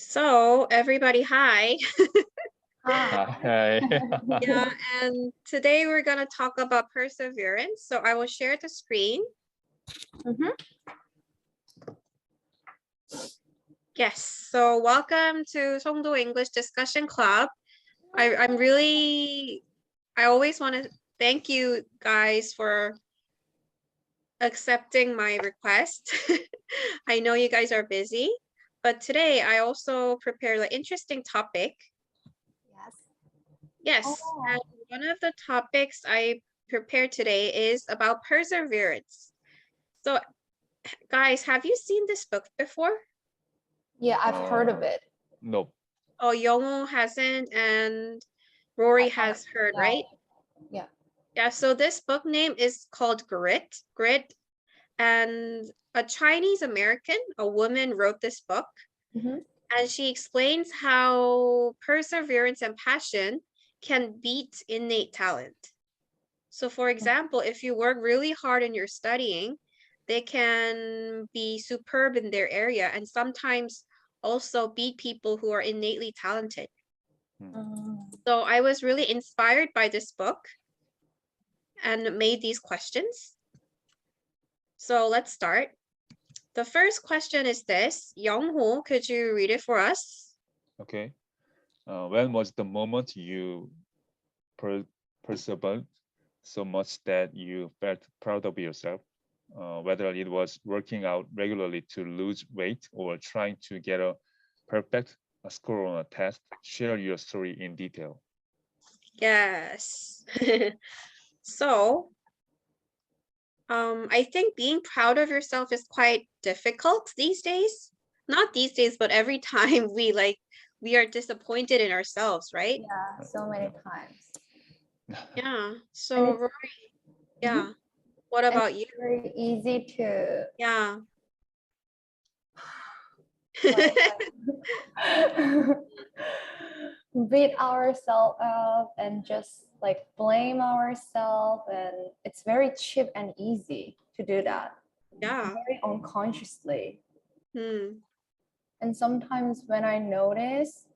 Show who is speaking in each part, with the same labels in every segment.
Speaker 1: So everybody, hi.
Speaker 2: Hi.
Speaker 1: Yeah, and today we're gonna talk about perseverance. So I will share the screen. Yes, so welcome to 송도 English Discussion Club. I always want to thank you guys for accepting my request. I know you guys are busy, but today I also prepared an interesting topic. Yes, and one of the topics I prepared today is about perseverance. So, guys, have you seen this book before?
Speaker 3: Yeah, I've heard of it.
Speaker 2: Nope.
Speaker 1: Oh, Young hasn't, and Rory has heard,
Speaker 3: yeah.
Speaker 1: right?
Speaker 3: Yeah.
Speaker 1: Yeah, so this book name is called Grit. And a Chinese American, a woman, wrote this book. And she explains how perseverance and passion can beat innate talent. So for example, if you work really hard in your studying, they can be superb in their area and sometimes also beat people who are innately talented. So I was really inspired by this book and made these questions. So let's start. The first question is this. Young-ho, could you read it for us?
Speaker 2: Okay. When was the moment you persevered so much that you felt proud of yourself? Whether it was working out regularly to lose weight or trying to get a perfect score on a test, share your story in detail.
Speaker 1: Yes. So, I think being proud of yourself is quite difficult these days. Not these days, but every time we are disappointed in ourselves, right?
Speaker 3: Yeah, so many times.
Speaker 1: Yeah. So, Rory, yeah. What about you?
Speaker 3: Very easy to
Speaker 1: Yeah.
Speaker 3: beat ourselves up and just like blame ourselves, and it's very cheap and easy to do that.
Speaker 1: Yeah.
Speaker 3: Very unconsciously.
Speaker 1: And
Speaker 3: sometimes when I notice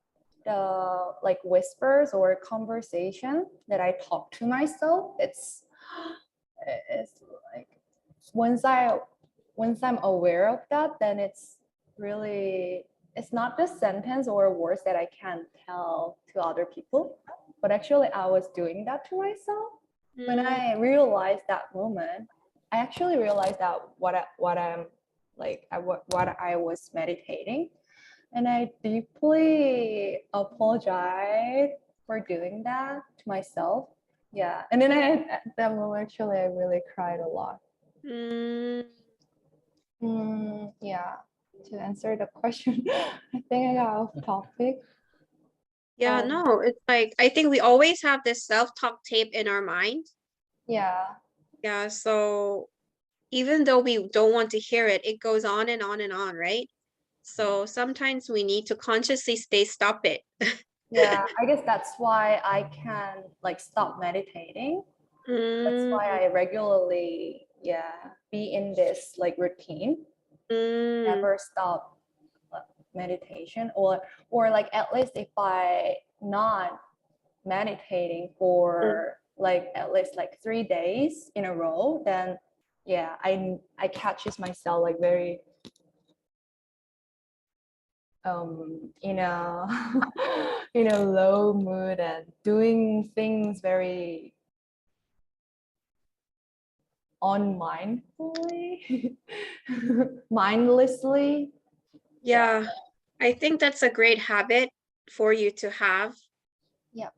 Speaker 3: the like whispers or conversation that I talk to myself, it's like once I'm aware of that, then it's not the sentence or words that I can tell to other people, but actually I was doing that to myself. When I realized that moment, I actually realized that what I was meditating, and I deeply apologize for doing that to myself. Yeah, and then at that moment, actually, I really cried a lot. Yeah, to answer the question, I think I got off topic.
Speaker 1: Yeah, no, it's like, I think we always have this self-talk tape in our mind.
Speaker 3: Yeah.
Speaker 1: Yeah, so even though we don't want to hear it, it goes on and on and on, right? So sometimes we need to consciously stop it.
Speaker 3: Yeah, I guess that's why I can like stop meditating. That's why I regularly, be in this like routine. Never stop meditation, or like at least if I not meditating for like at least like 3 days in a row, then I catches myself like very in a in a low mood and doing things very unmindfully, mindlessly.
Speaker 1: Yeah, I think that's a great habit for you to have.
Speaker 3: Yep.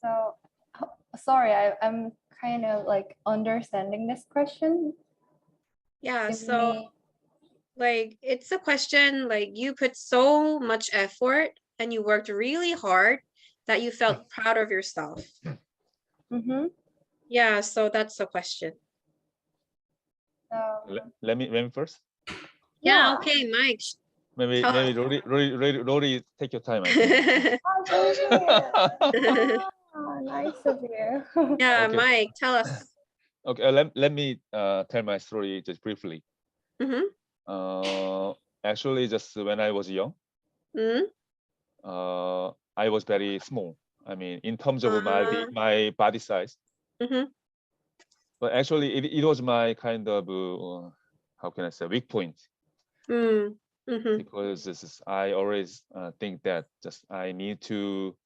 Speaker 3: So, sorry, I'm kind of like understanding this question.
Speaker 1: Yeah, so like it's a question like you put so much effort and you worked really hard that you felt proud of yourself. Yeah, so that's the question.
Speaker 2: Let me first.
Speaker 1: Yeah, okay, Mike.
Speaker 2: Maybe Rory, take your time. I think.
Speaker 3: Nice of you.
Speaker 1: Yeah,
Speaker 2: Okay.
Speaker 1: Mike, tell us.
Speaker 2: Okay, let me tell my story just briefly. actually, just when I was young,
Speaker 1: Mm?
Speaker 2: I was very small. I mean, in terms of my body size.
Speaker 1: Mm-hmm.
Speaker 2: But actually, it was my kind of how can I say, weak point.
Speaker 1: Mm-hmm.
Speaker 2: Because I always think that just I need to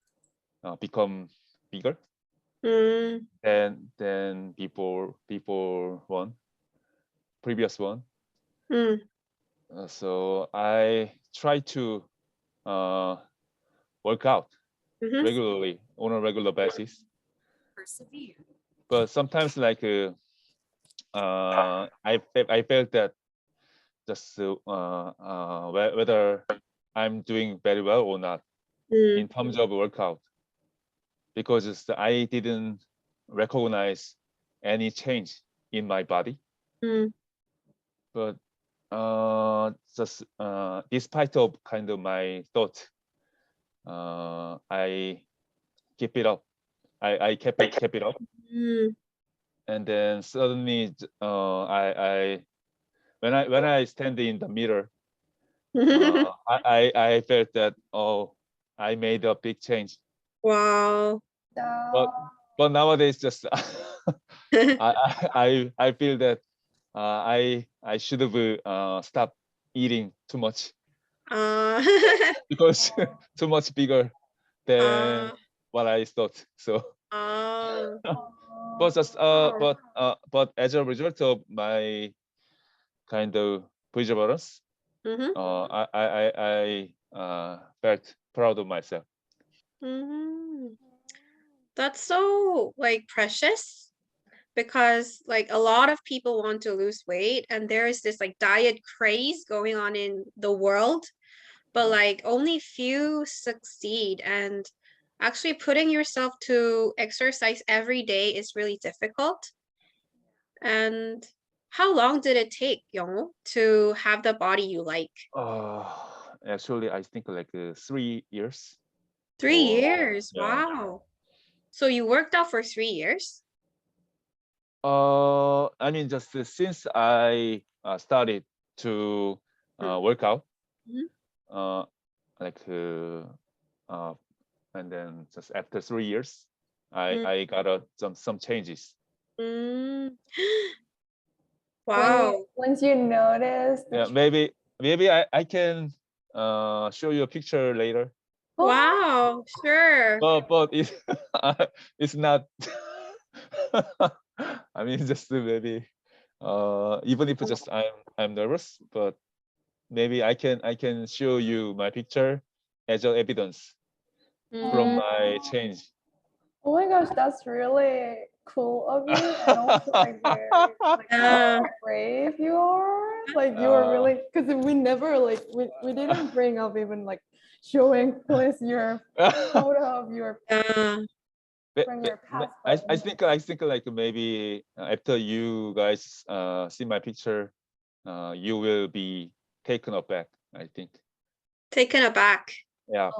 Speaker 2: become bigger than previous one. So I try to work out regularly on a regular basis.
Speaker 4: Persevere.
Speaker 2: But sometimes, like I felt that just whether I'm doing very well or not in terms of workout, because I didn't recognize any change in my body. But just despite of kind of my thought, I keep it up. I kept it up, and then suddenly, I when I stand in the mirror, I felt that, oh, I made a big change.
Speaker 1: Wow.
Speaker 2: But nowadays, just I feel that I should have stopped eating too much because too much bigger than what I thought. So, but just but as a result of my kind of perseverance, I felt proud of myself.
Speaker 1: That's so like precious, because like a lot of people want to lose weight and there is this like diet craze going on in the world, but like only few succeed, and actually putting yourself to exercise every day is really difficult. And how long did it take, Young, to have the body you like?
Speaker 2: Actually, I think like 3 years.
Speaker 1: 3 years.
Speaker 2: Yeah.
Speaker 1: Wow. So you worked out for 3 years?
Speaker 2: I mean, just since I started to work out, like and then just after 3 years, I got some changes.
Speaker 1: Wow.
Speaker 3: Once you notice.
Speaker 2: Yeah, maybe I can show you a picture later.
Speaker 1: Wow, sure.
Speaker 2: But it's not. I mean, just maybe even if just I'm nervous, but maybe I can show you my picture as an evidence from my change.
Speaker 3: Oh my gosh, that's really cool of you, and also like very how brave you are. Like you are really, because we never like we didn't bring up even like showing please your photo of your from your past.
Speaker 2: I think like maybe after you guys see my picture, you will be taken aback, I think.
Speaker 1: Taken aback.
Speaker 2: Yeah.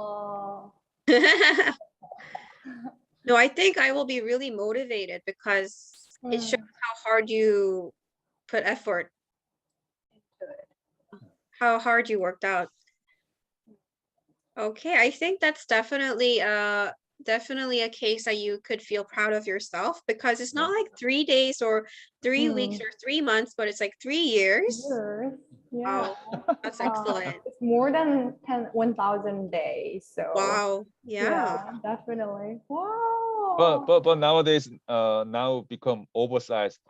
Speaker 1: No, I think I will be really motivated because it shows how hard you put effort, how hard you worked out. Okay, I think that's definitely a case that you could feel proud of yourself, because it's not like 3 days or 3 weeks or 3 months, but it's like 3 years.
Speaker 3: Yeah.
Speaker 1: Wow, that's excellent.
Speaker 3: It's more than 1,000 days. So
Speaker 1: wow. Yeah.
Speaker 3: Definitely. Wow.
Speaker 2: But nowadays now become oversized.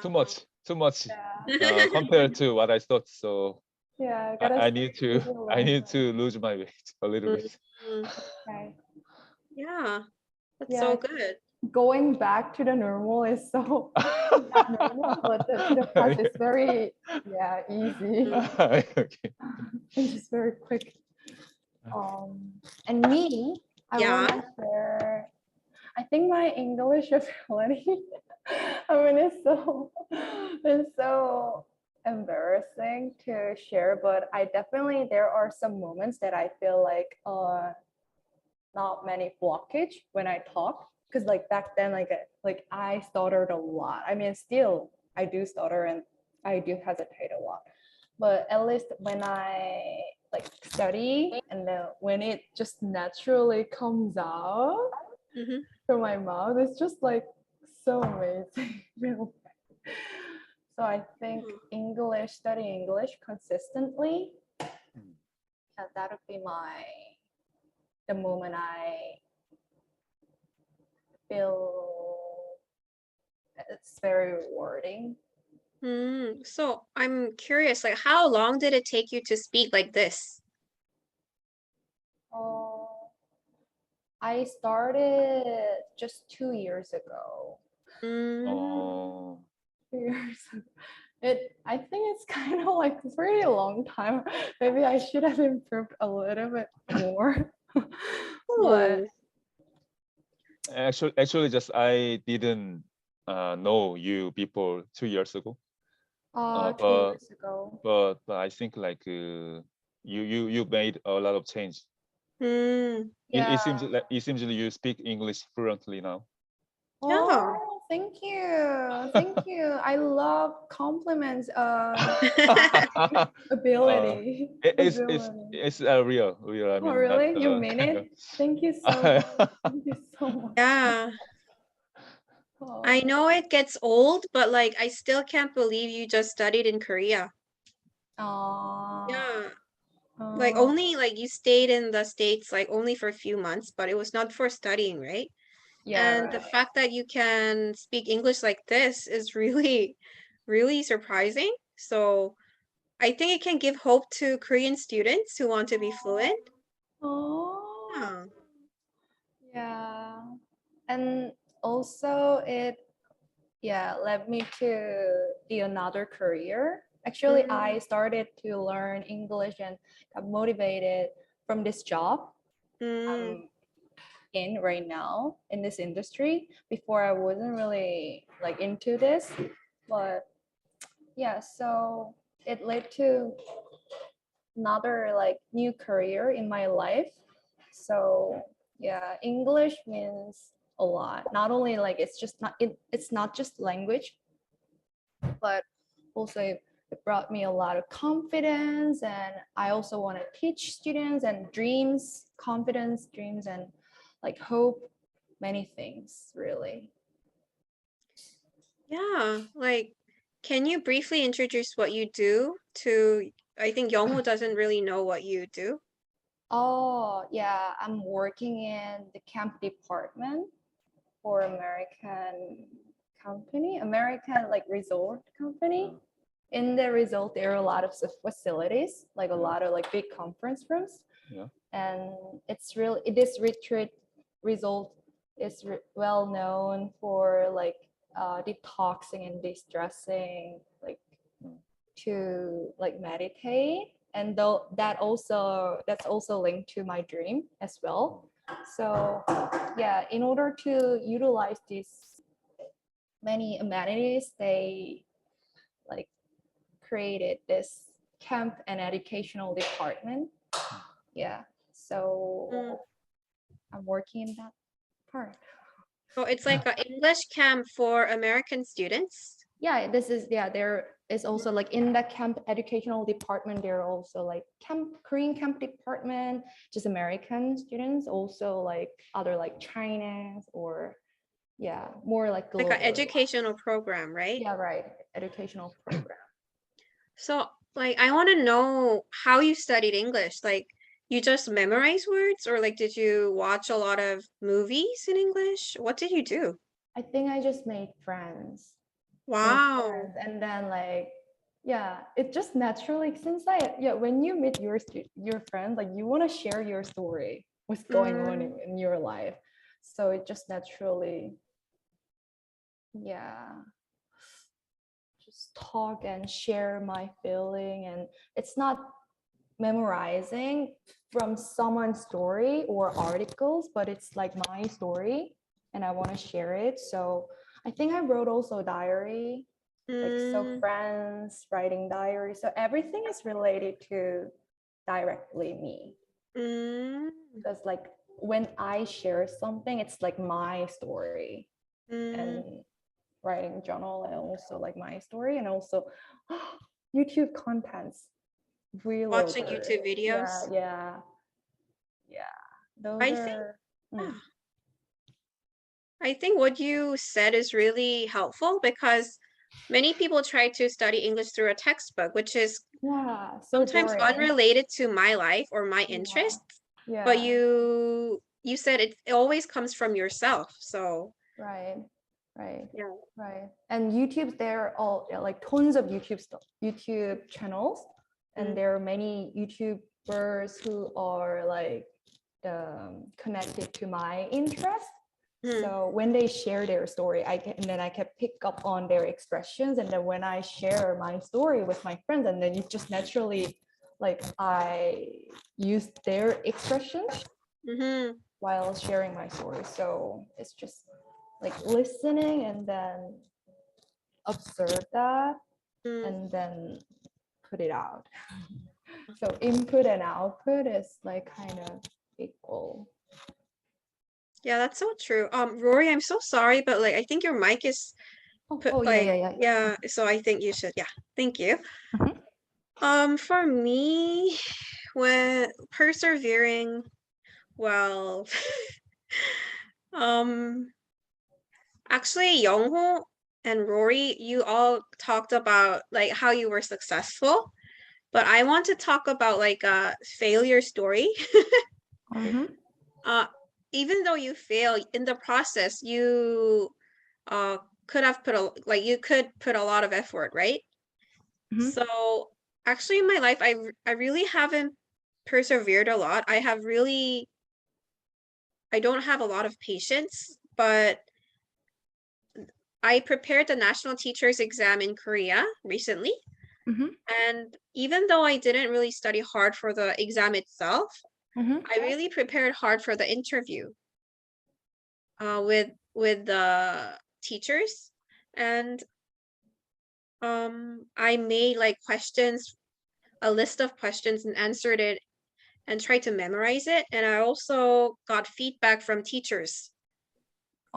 Speaker 2: Too much compared to what I thought. So
Speaker 3: yeah,
Speaker 2: I need to lose my weight a little bit.
Speaker 3: Okay.
Speaker 1: Yeah, that's so good.
Speaker 3: Going back to the normal is so not normal, but to the past is very easy.
Speaker 2: Okay.
Speaker 3: And just very quick. And me, I want to share. I think my English ability, I mean, it's so embarrassing to share, but I definitely, there are some moments that I feel like not many blockage when I talk, because like back then, like I stuttered a lot. I mean, still I do stutter and I do hesitate a lot, but at least when I like study and then when it just naturally comes out from my mouth, it's just like so amazing. So I think studying English consistently, that would be the moment I feel it's very rewarding.
Speaker 1: So I'm curious, like how long did it take you to speak like this?
Speaker 3: I started just 2 years ago. 2 years ago. I think it's kind of like a pretty long time. Maybe I should have improved a little bit more. But
Speaker 2: actually, just I didn't know you before 2 years ago.
Speaker 3: 2 years ago.
Speaker 2: But I think like you made a lot of change. It seems like you speak English fluently now.
Speaker 3: Oh, thank you. I love compliments ability.
Speaker 2: It's real. I mean,
Speaker 3: oh, really?
Speaker 2: not,
Speaker 3: You mean it? Thank you so much. Thank you so much.
Speaker 1: Yeah. I know it gets old, but like I still can't believe you just studied in Korea. Yeah. Like only like you stayed in the States like only for a few months, but it was not for studying, right?
Speaker 3: Yeah.
Speaker 1: And the fact that you can speak English like this is really, really surprising. So I think it can give hope to Korean students who want to be fluent.
Speaker 3: Oh. Yeah. And also it led me to another career. Actually, I started to learn English and got motivated from this job I'm in right now in this industry. Before I wasn't really like into this, but yeah, so it led to another like new career in my life. So yeah, English means a lot. Not only like it's not just language, but also it brought me a lot of confidence, and I also want to teach students and confidence, dreams, and like hope, many things really.
Speaker 1: Yeah, like can you briefly introduce what you do to, I think Yomo doesn't really know what you do.
Speaker 3: Oh yeah, I'm working in the camp department for American like resort company. In the resort, there are a lot of facilities, like a lot of like big conference rooms.
Speaker 2: Yeah.
Speaker 3: And this retreat resort is well known for like detoxing and de-stressing, like to like meditate. And though that's also linked to my dream as well. So yeah, in order to utilize these many amenities, they like created this camp and educational department. Yeah, so I'm working in that part.
Speaker 1: Oh, it's like an English camp for American students.
Speaker 3: Yeah, there is also like in the camp educational department, there are also like Korean camp department, just American students, also like other like Chinese or more like global.
Speaker 1: Like an educational program, right?
Speaker 3: Yeah, right. Educational program.
Speaker 1: So like I want to know how you studied English. Like you just memorize words, or like did you watch a lot of movies in English? What did you do?
Speaker 3: I think I just made friends.
Speaker 1: Wow.
Speaker 3: And then like it just naturally, when you meet your friends, like you want to share your story, what's going on in your life. So it just naturally just talk and share my feeling. And it's not memorizing from someone's story or articles, but it's like my story and I want to share it. So I think I wrote also a diary, like so friends writing diary. So everything is related to directly me. Because like when I share something, it's like my story. And writing journal and also like my story. And also YouTube contents.
Speaker 1: Watching
Speaker 3: Vlogger.
Speaker 1: YouTube videos.
Speaker 3: Yeah. Those
Speaker 1: I
Speaker 3: are.
Speaker 1: I think what you said is really helpful because many people try to study English through a textbook, which is
Speaker 3: So
Speaker 1: sometimes
Speaker 3: boring.
Speaker 1: unrelated to my life or my interests.
Speaker 3: Yeah.
Speaker 1: But you said it always comes from yourself. So
Speaker 3: Right.
Speaker 1: yeah.
Speaker 3: Right. And YouTube, there are all like tons of YouTube channels, and there are many YouTubers who are like connected to my interest. So when they share their story, I can pick up on their expressions, and then when I share my story with my friends, and then it just naturally, like, I use their expressions while sharing my story. So it's just like listening and then observe that and then put it out. So input and output is like kind of equal.
Speaker 1: Yeah, that's so true. Rory, I'm so sorry, but like I think your mic is yeah. So I think you should, thank you. For me, when persevering, well, actually Youngho and Rory, you all talked about like how you were successful, but I want to talk about like a failure story. Even though you fail in the process, you could have put a lot of effort, right? So actually in my life, I really haven't persevered a lot. I don't have a lot of patience, but I prepared the national teachers exam in Korea recently. And even though I didn't really study hard for the exam itself, I really prepared hard for the interview with the teachers. And I made like a list of questions and answered it and tried to memorize it. And I also got feedback from teachers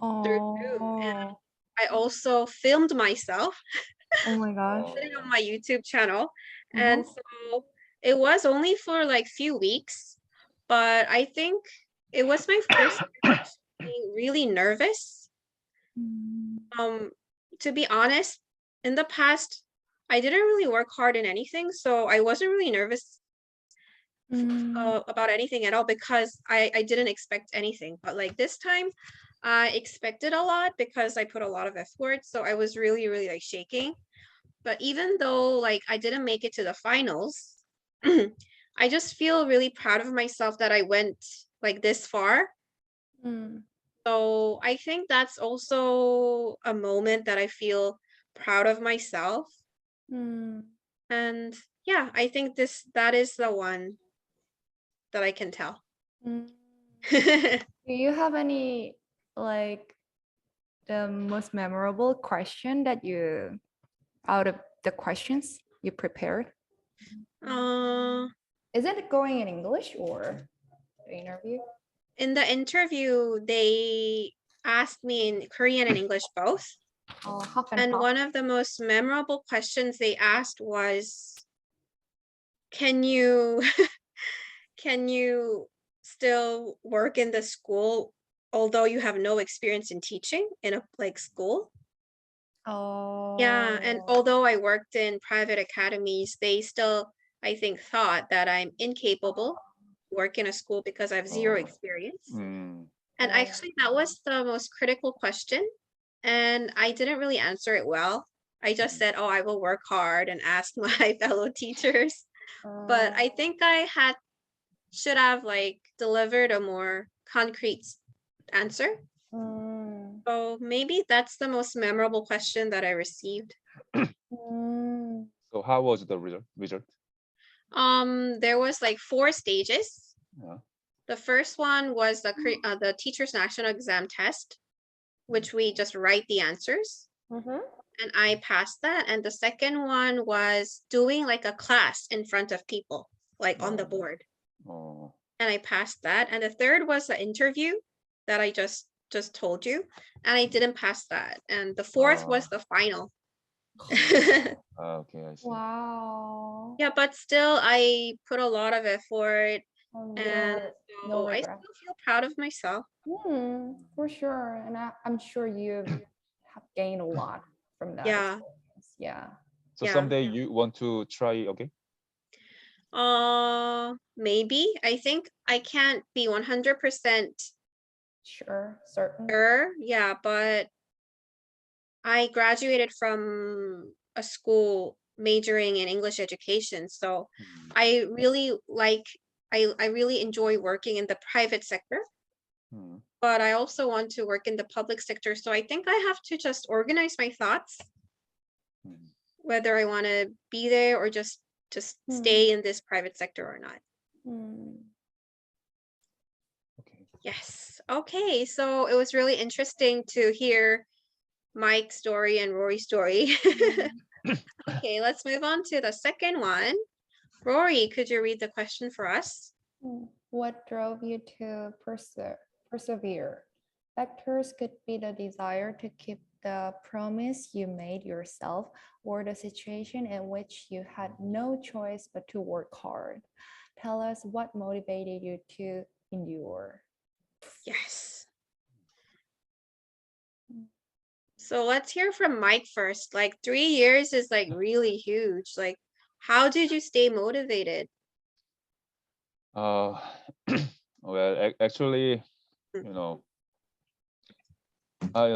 Speaker 1: through Zoom. And I also filmed myself.
Speaker 3: Oh my gosh.
Speaker 1: Put it on my YouTube channel. And so it was only for like few weeks, but I think it was my first time being really nervous. To be honest, in the past, I didn't really work hard in anything, so I wasn't really nervous about anything at all because I didn't expect anything. But like this time, I expected a lot because I put a lot of effort, so I was really, really like shaking. But even though like I didn't make it to the finals, I just feel really proud of myself that I went like this far. So I think that's also a moment that I feel proud of myself. And yeah, I think that is the one that I can tell.
Speaker 3: Do you have any like the most memorable question that you out of the questions you prepared? Is it going in English or the interview?
Speaker 1: In the interview, they asked me in Korean and English both. And one of the most memorable questions they asked was, can you still work in the school although you have no experience in teaching in a like school? Yeah, and although I worked in private academies, they still, I think, thought that I'm incapable to work in a school because I have zero experience. And actually, that was the most critical question. And I didn't really answer it well. I just said, oh, I will work hard and ask my fellow teachers. But I think I should have like delivered a more concrete answer. So maybe that's the most memorable question that I received.
Speaker 2: So how was the result?
Speaker 1: There was like 4 stages.
Speaker 2: Yeah.
Speaker 1: The first one was the teacher's national exam test, which we just write the answers. And I passed that. And the second one was doing like a class in front of people, like on the board. And I passed that. And the third was the interview that I just told you. And I didn't pass that. And the fourth was the final.
Speaker 2: Okay, I see.
Speaker 3: Wow.
Speaker 1: Yeah, but still I put a lot of effort,
Speaker 3: Oh,
Speaker 1: and
Speaker 3: no
Speaker 1: so I
Speaker 3: regret.
Speaker 1: still feel proud of myself.
Speaker 3: For sure. And I'm sure you have gained a lot from that
Speaker 1: Yeah.
Speaker 3: experience. Yeah.
Speaker 2: So
Speaker 1: Yeah.
Speaker 2: someday you want to try again?
Speaker 1: Maybe. I think I can't be 100%
Speaker 3: Sure. Certain.
Speaker 1: sure. Yeah, but I graduated from a school majoring in English education, so I really I really enjoy working in the private sector, but I also want to work in the public sector. So I think I have to just organize my thoughts, whether I want to be there or just stay in this private sector or not.
Speaker 2: Okay.
Speaker 1: Yes. Okay. So it was really interesting to hear Mike's story and Rory's story. Okay, let's move on to the second one. Rory, could you read the question for us?
Speaker 3: What drove you to persevere? Factors could be the desire to keep the promise you made yourself or the situation in which you had no choice but to work hard. Tell us what motivated you to endure.
Speaker 1: Yes. So let's hear from Mike first. Like 3 years is like really huge. Like, how did you stay motivated?
Speaker 2: Well, actually, you know,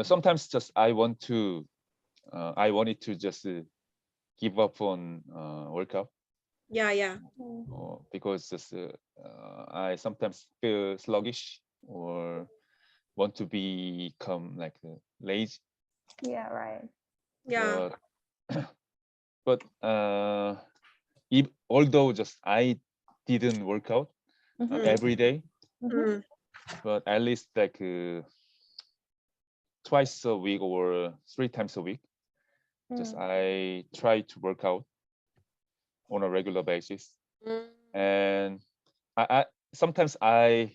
Speaker 2: sometimes just I wanted to just give up on workout.
Speaker 1: Yeah.
Speaker 2: Because just I sometimes feel sluggish or want to become like lazy.
Speaker 3: Yeah, right.
Speaker 1: Yeah.
Speaker 2: But although just I didn't work out every day, but at least like twice a week or 3 times a week, just I try to work out on a regular basis. And I sometimes I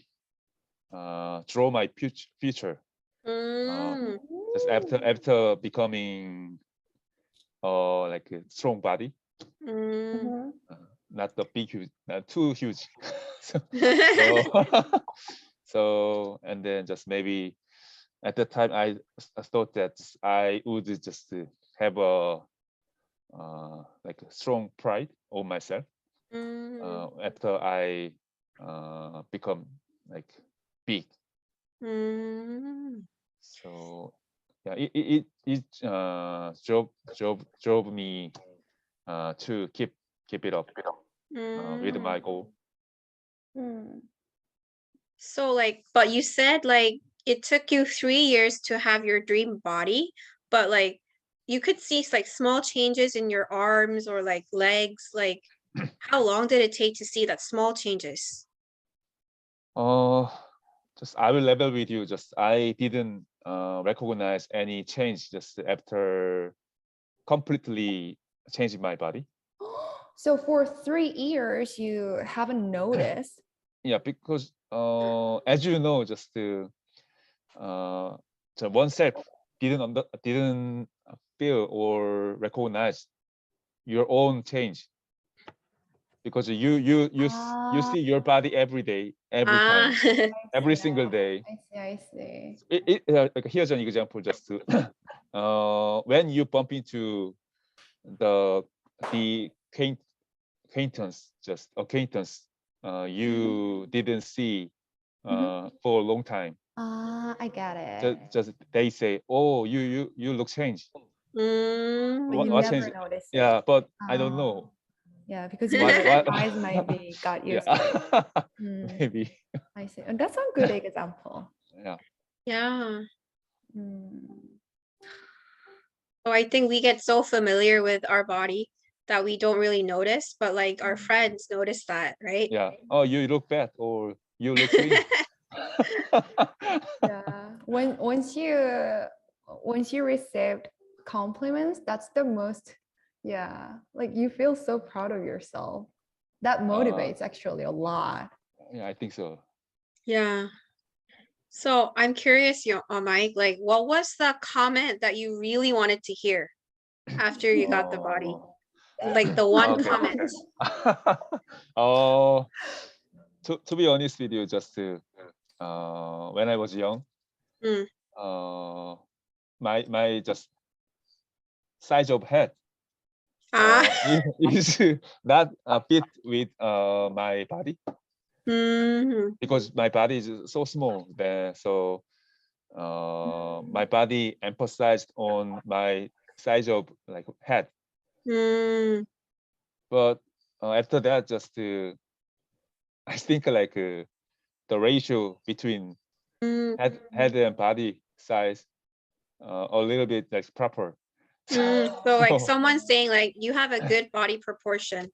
Speaker 2: draw my future just after becoming like a strong body, not the big huge, not too huge. So and then just maybe at the time I thought that I would just have a like a strong pride on myself after I become like big. So yeah, it drove me to keep it up with my goal.
Speaker 1: So like, but you said like it took you 3 years to have your dream body, but like you could see like small changes in your arms or like legs. Like, how long did it take to see that small changes?
Speaker 2: Just I will level with you. Just I didn't recognize any change just after completely changing my body.
Speaker 3: So for 3 years, you haven't noticed?
Speaker 2: Yeah, because as you know, just oneself didn't feel or recognize your own change, because you see your body every day, every time, every single day.
Speaker 3: I see.
Speaker 2: Like here's an example. Just to when you bump into the acquaintance, you didn't see for a long time.
Speaker 3: I get it.
Speaker 2: Just they say, oh, you look changed.
Speaker 3: But you
Speaker 2: What
Speaker 3: never
Speaker 2: changed?
Speaker 3: noticed it.
Speaker 2: Yeah, but I don't know.
Speaker 3: Yeah, because your eyes might be got used to it.
Speaker 2: Maybe.
Speaker 3: I see. And that's a good example.
Speaker 1: Yeah. So I think we get so familiar with our body that we don't really notice, but like our friends notice that, right?
Speaker 2: Yeah. Oh, you look bad, or you look slim.
Speaker 3: Yeah. Once you received compliments, that's the most, like you feel so proud of yourself. That motivates actually a lot.
Speaker 2: Yeah, I think so.
Speaker 1: Yeah. So I'm curious, Mike, like what was the comment that you really wanted to hear? after you got the body? Like the one
Speaker 2: Okay.
Speaker 1: comment.
Speaker 2: To be honest with you, just when I was young,
Speaker 1: Mm.
Speaker 2: my just size of head
Speaker 1: Ah.
Speaker 2: is not a fit with my body,
Speaker 1: Mhm.
Speaker 2: because my body is so small there. So my body emphasized on my size of like head.
Speaker 1: Mm.
Speaker 2: But after that, just I think like the ratio between
Speaker 1: Mm.
Speaker 2: head and body size a little bit like proper.
Speaker 1: Mm. So like someone saying like you have a good body proportion.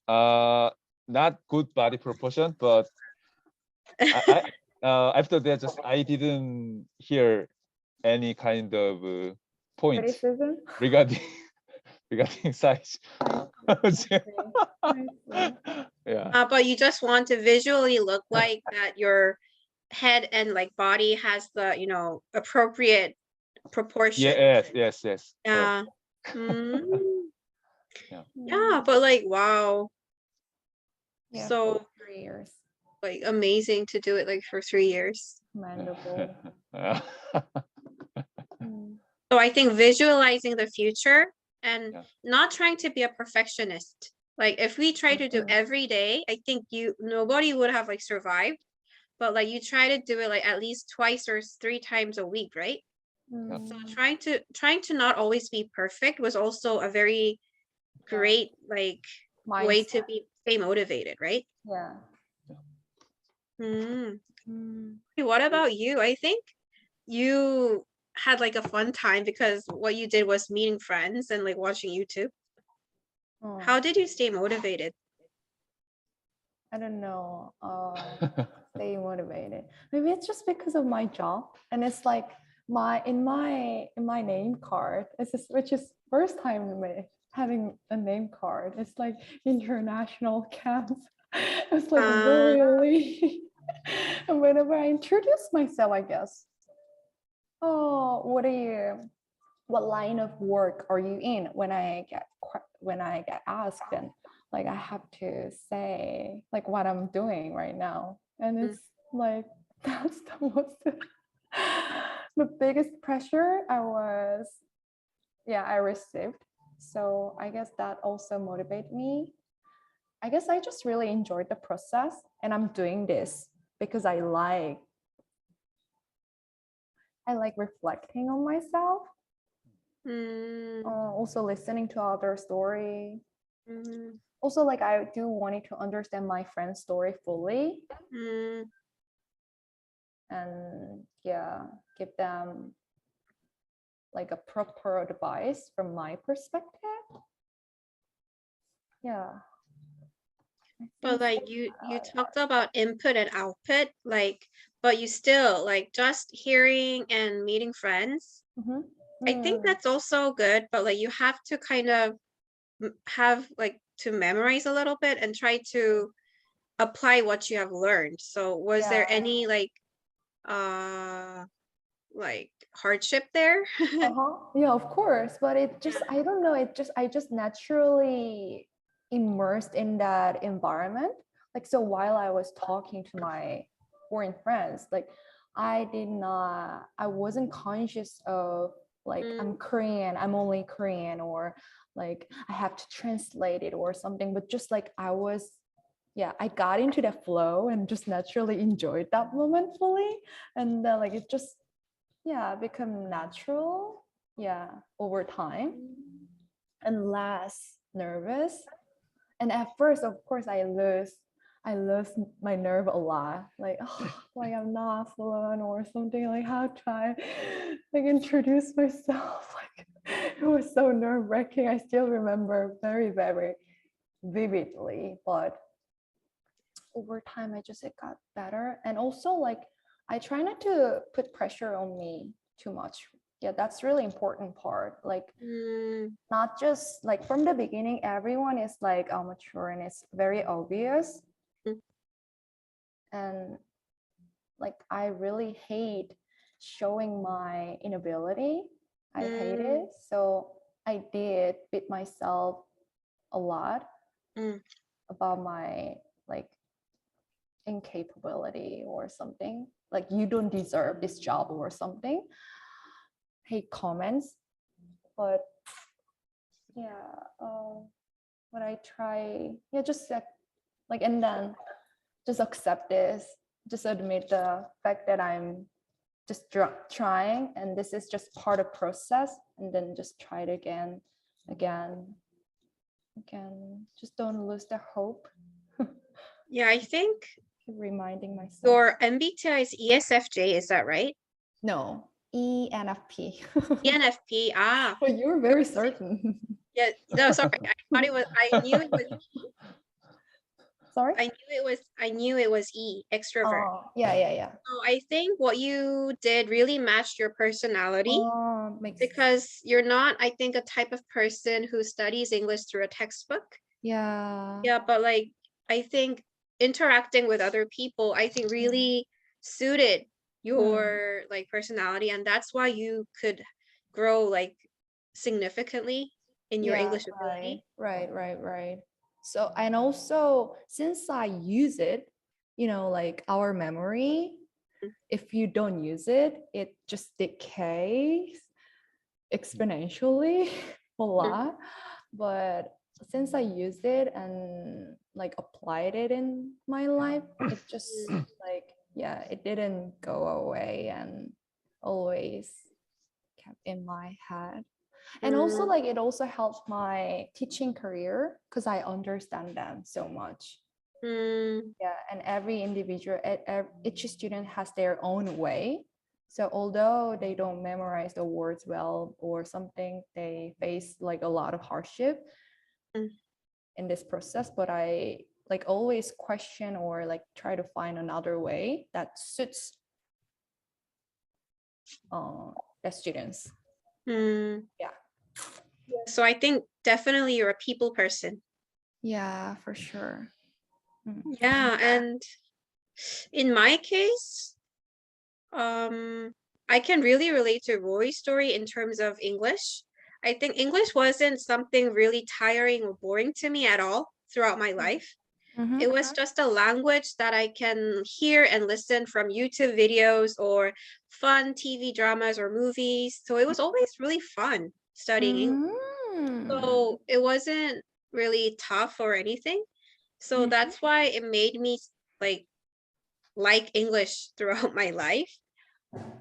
Speaker 2: Not good body proportion, but I after that just I didn't hear any kind of point
Speaker 3: Criticism?
Speaker 2: regarding size.
Speaker 3: I see.
Speaker 2: Yeah.
Speaker 1: But you just want to visually look like that your head and like body has the, you know, appropriate proportion.
Speaker 2: Yes.
Speaker 1: Yeah. Mm.
Speaker 2: Yeah.
Speaker 1: Yeah, but like wow.
Speaker 3: Yeah,
Speaker 1: So
Speaker 3: 3 years.
Speaker 1: like amazing to do it like for 3 years.
Speaker 3: Commendable.
Speaker 1: So I think visualizing the future and
Speaker 2: Yeah.
Speaker 1: not trying to be a perfectionist. Like if we try to do every day, I think nobody would have like survived. But like you try to do it like at least twice or 3 times a week, right? So trying to not always be perfect was also a very great like way to stay motivated, right?
Speaker 3: Yeah.
Speaker 1: What about you? I think you had like a fun time because what you did was meeting friends and like watching YouTube. How did you stay motivated?
Speaker 3: I don't know. Stay motivated. Maybe it's just because of my job, and it's like in my name card. Which is first time having a name card. It's like international camps. It's like really. And whenever I introduce myself, I guess, oh, what line of work are you in? When I get asked, and like I have to say like what I'm doing right now, and it's like that's the biggest pressure I received. So I guess that also motivated me. I guess I just really enjoyed the process, and I'm doing this because I like reflecting on myself. Also listening to other story. Also, like I do wanted to understand my friend's story fully, and give them like a proper advice from my perspective. Yeah.
Speaker 1: But like you talked about input and output, like, but you still like just hearing and meeting friends. I think that's also good, but like you have to kind of have like to memorize a little bit and try to apply what you have learned. So was there any like hardship there?
Speaker 3: Yeah, of course, but I don't know, I just naturally immersed in that environment. Like, so while I was talking to my foreign friends, like I wasn't conscious of like I'm Korean, I'm only Korean, or like I have to translate it or something, but just like I got into the flow and just naturally enjoyed that moment fully, and like it just become natural over time, and less nervous. And at first, of course, I lose my nerve a lot, like like I'm not fluent or something, like how to I like introduce myself. Like it was so nerve-wracking. I still remember very, very vividly, but over time it got better. And also like I try not to put pressure on me too much. Yeah, that's really important part. Like not just like from the beginning, everyone is like mature and it's very obvious. And like I really hate showing my inability. I hate it. So I did beat myself a lot
Speaker 1: Mm.
Speaker 3: about my like incapability or something. Like you don't deserve this job or something. Hate comments, but yeah, when I try, yeah, just like and then just accept this, just admit the fact that I'm just trying, and this is just part of process, and then just try it again. Just don't lose the hope.
Speaker 1: Yeah, I think
Speaker 3: Keep reminding myself.
Speaker 1: your MBTI is ESFJ, is that right?
Speaker 3: No, ENFP.
Speaker 1: ENFP. Ah,
Speaker 3: But you're very certain.
Speaker 1: yeah. No, sorry. I thought it was. I knew it was.
Speaker 3: Sorry.
Speaker 1: I knew it was E, extrovert.
Speaker 3: Oh, yeah.
Speaker 1: So I think what you did really matched your personality.
Speaker 3: Oh, makes
Speaker 1: Because you're not, I think, a type of person who studies English through a textbook.
Speaker 3: yeah.
Speaker 1: Yeah, but like I think interacting with other people, I think really suited your like personality, and that's why you could grow like significantly in your English ability.
Speaker 3: Right. So, and also since I use it, like our memory, if you don't use it, it just decays exponentially a lot. But since I used it and like applied it in my life, it just like, yeah, it didn't go away and always kept in my head. And also like it also helped my teaching career because I understand them so much. Yeah, and every individual, each student has their own way. So although they don't memorize the words well or something, they face like a lot of hardship in this process. But I like always question or like try to find another way that suits the students. Yeah.
Speaker 1: So I think definitely you're a people person.
Speaker 3: Yeah, for sure.
Speaker 1: Yeah, and in my case, I can really relate to Rory's story in terms of English. I think English wasn't something really tiring or boring to me at all throughout my life. It was just a language that I can hear and listen from YouTube videos or fun TV dramas or movies. So it was always really fun studying English. So it wasn't really tough or anything. So that's why it made me like English throughout my life.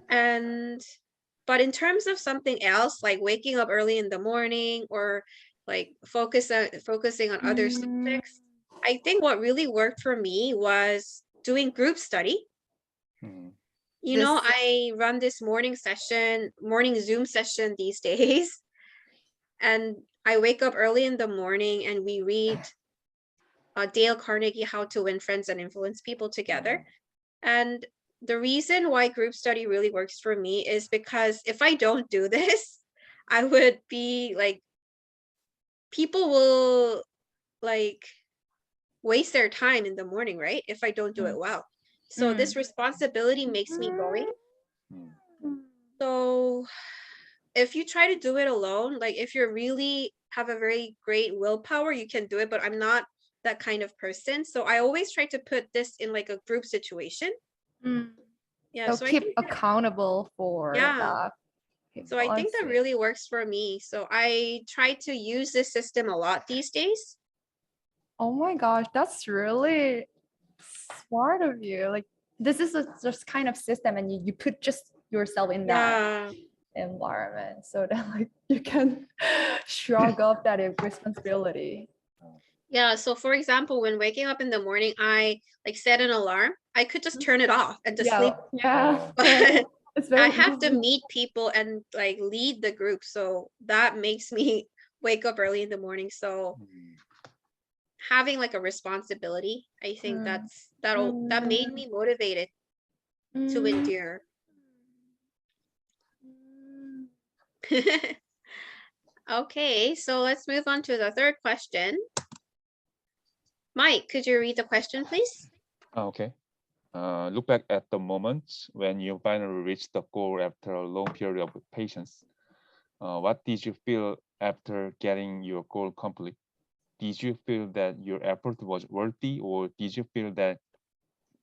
Speaker 1: But in terms of something else, like waking up early in the morning or like focusing on other subjects, I think what really worked for me was doing group study. You know, I run this morning Zoom session these days, and I wake up early in the morning and we read Dale Carnegie, How to Win Friends and Influence People Together. And the reason why group study really works for me is because if I don't do this, I would be like, people will like waste their time in the morning, right? If I don't do it well. So this responsibility makes me going. So if you try to do it alone, like if you really have a very great willpower, you can do it, but I'm not that kind of person. So I always try to put this in like a group situation. Yeah,
Speaker 3: so keep accountable for that.
Speaker 1: So I think that really works for me. So I try to use this system a lot these days.
Speaker 3: Oh my gosh, that's really smart of you. Like this is just kind of system, and you put just yourself in that environment so that like you can shrug off that responsibility.
Speaker 1: Yeah, so for example, when waking up in the morning, I like set an alarm. I could just turn it off and just sleep.
Speaker 3: Yeah.
Speaker 1: But I have to meet people and like lead the group. So that makes me wake up early in the morning. So having like a responsibility, I think that made me motivated to endure. Okay, so let's move on to the third question. Mike, could you read the question, please?
Speaker 2: Okay. Look back at the moment when you finally reached the goal after a long period of patience. what did you feel after getting your goal complete? Did you feel that your effort was worthy, or did you feel that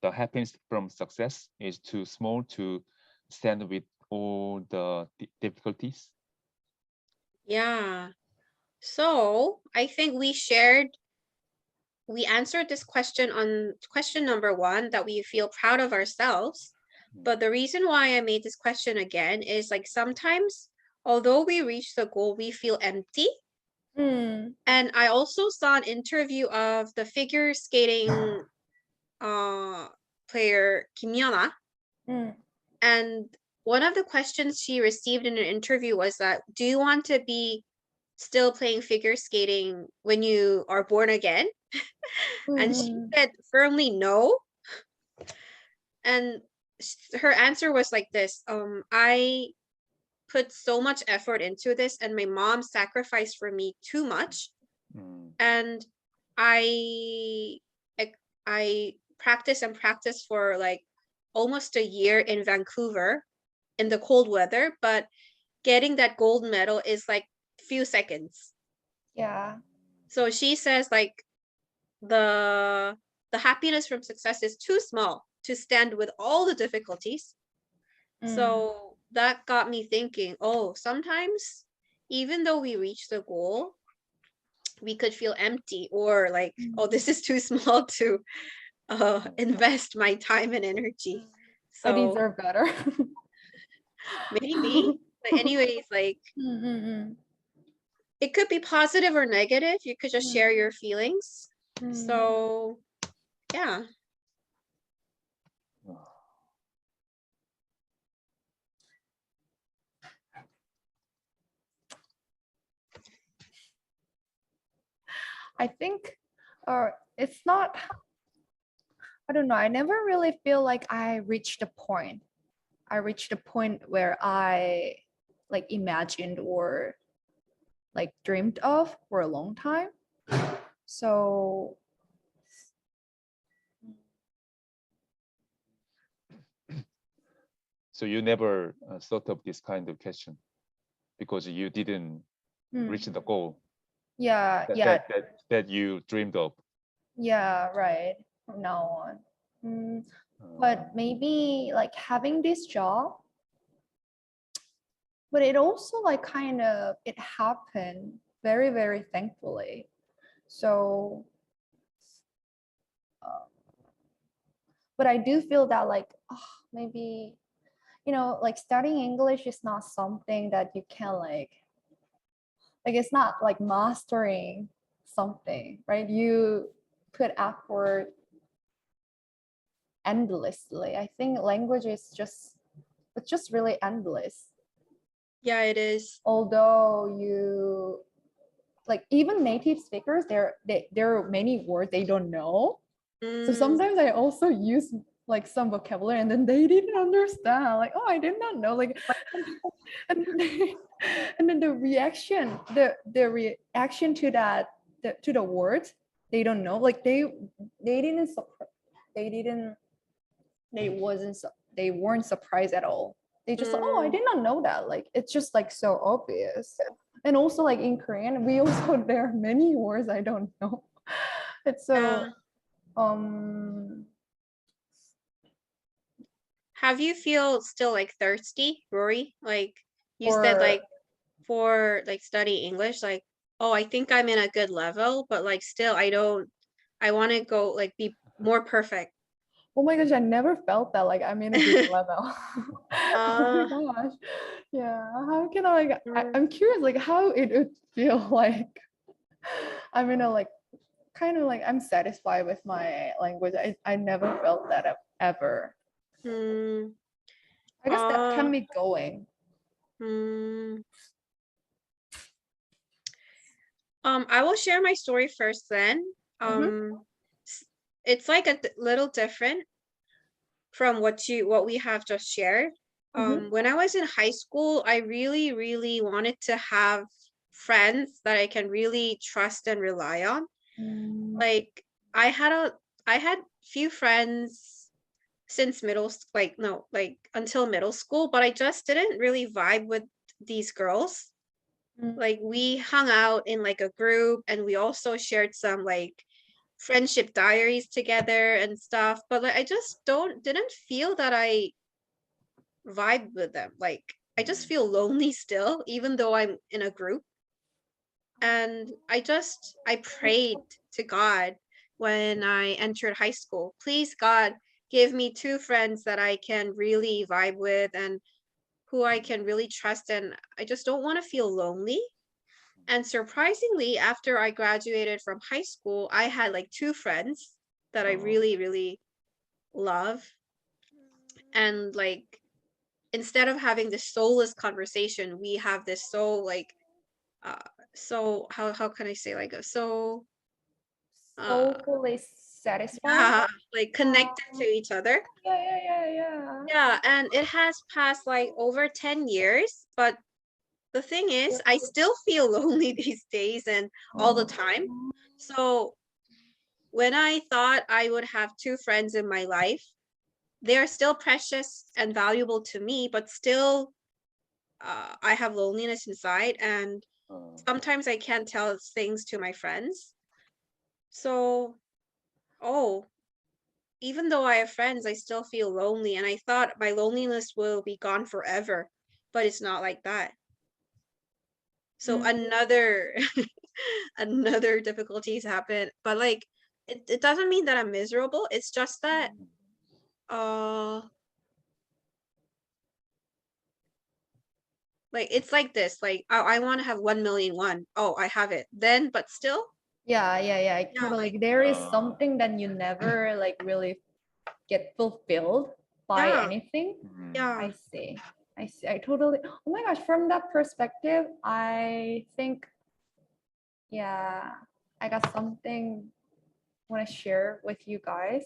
Speaker 2: the happiness from success is too small to stand with all the difficulties?
Speaker 1: Yeah. So I think we answered this question on question number 1, that we feel proud of ourselves. But the reason why I made this question again is like sometimes, although we reach the goal, we feel empty. And I also saw an interview of the figure skating player Kim Yeona. And one of the questions she received in an interview was that, do you want to be still playing figure skating when you are born again? And she said firmly no. And her answer was like this: I put so much effort into this, and my mom sacrificed for me too much. And I practice for like almost a year in Vancouver in the cold weather, but getting that gold medal is like few seconds.
Speaker 3: Yeah.
Speaker 1: So she says like the happiness from success is too small to stand with all the difficulties. So that got me thinking, oh, sometimes even though we reach the goal, we could feel empty, or like, oh, this is too small to invest my time and energy. So
Speaker 3: I deserve better.
Speaker 1: maybe. But anyways, like it could be positive or negative. You could just share your feelings. So yeah.
Speaker 3: I think it's not, I don't know, I never really feel like I reached a point. I reached a point where I like imagined or like dreamed of for a long time. So
Speaker 2: you never thought of this kind of question because you didn't reach the goal that you dreamed of.
Speaker 3: Yeah, right. From now on. But maybe like having this job, but it also like kind of, it happened very, very thankfully. So, but I do feel that like, maybe, you know, like studying English is not something that you can like it's not like mastering something, right? You put effort endlessly. I think language is it's just really endless.
Speaker 1: Yeah, it is.
Speaker 3: Although you like even native speakers, there are many words they don't know. So sometimes I also use like some vocabulary and then they didn't understand. Like, oh, I did not know. Like, and then the reaction to that to the words they don't know. Like they weren't surprised at all. They just oh, I did not know that. Like it's just like so obvious. And also like in Korean, we also there are many words I don't know. It's so
Speaker 1: have you feel still like thirsty, Rory? Like you said, like for like study English, like, oh, I think I'm in a good level, but like still I want to go like be more perfect.
Speaker 3: Oh my gosh, I never felt that like I'm in a good level. Oh my gosh. Yeah. How can I like I'm curious like how it would feel like I'm in a like kind of like I'm satisfied with my language. I never felt that ever. I guess that can be going.
Speaker 1: I will share my story first then. It's like a little different from what we have just shared. When I was in high school, I really, really wanted to have friends that I can really trust and rely on. Like I had few friends since until middle school, but I just didn't really vibe with these girls. Like we hung out in like a group, and we also shared some like friendship diaries together and stuff. But like I just didn't feel that I vibe with them. Like I just feel lonely still, even though I'm in a group. And I prayed to God when I entered high school. Please, God, give me two friends that I can really vibe with and who I can really trust. And I just don't want to feel lonely. And surprisingly, after I graduated from high school, I had like two friends that I really, really love. And like, instead of having this soulless conversation, we have this so like, so how can I say like so
Speaker 3: Soulfully satisfied.
Speaker 1: yeah, like connected to each other.
Speaker 3: Yeah.
Speaker 1: And it has passed like over 10 years, but the thing is, I still feel lonely these days and all the time. So when I thought I would have two friends in my life, they are still precious and valuable to me, but still I have loneliness inside, and sometimes I can't tell things to my friends. So, even though I have friends, I still feel lonely, and I thought my loneliness will be gone forever, but it's not like that. So another another difficulties happen, but like it doesn't mean that I'm miserable. It's just that like it's like this, like I want to have 1,000,001. Oh, I have it then, but still
Speaker 3: I totally, there is something that you never like really get fulfilled by anything. I see. I totally, oh my gosh, from that perspective, I think, yeah, I got something I want to share with you guys.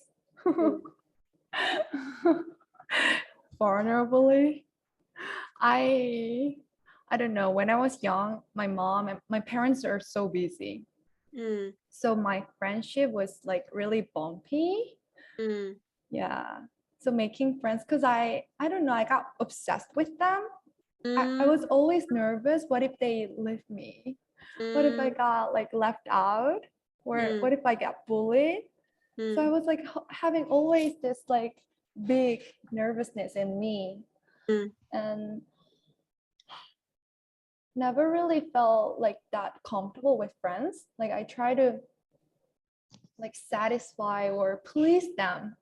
Speaker 3: Vulnerably, I don't know, when I was young, my mom and my parents are so busy. So my friendship was like really bumpy. Yeah. So making friends, because I don't know, I got obsessed with them. I was always nervous. What if they leave me? What if I got like left out? Or what if I get bullied? So I was like having always this like big nervousness in me. And never really felt like that comfortable with friends. Like I try to like satisfy or please them.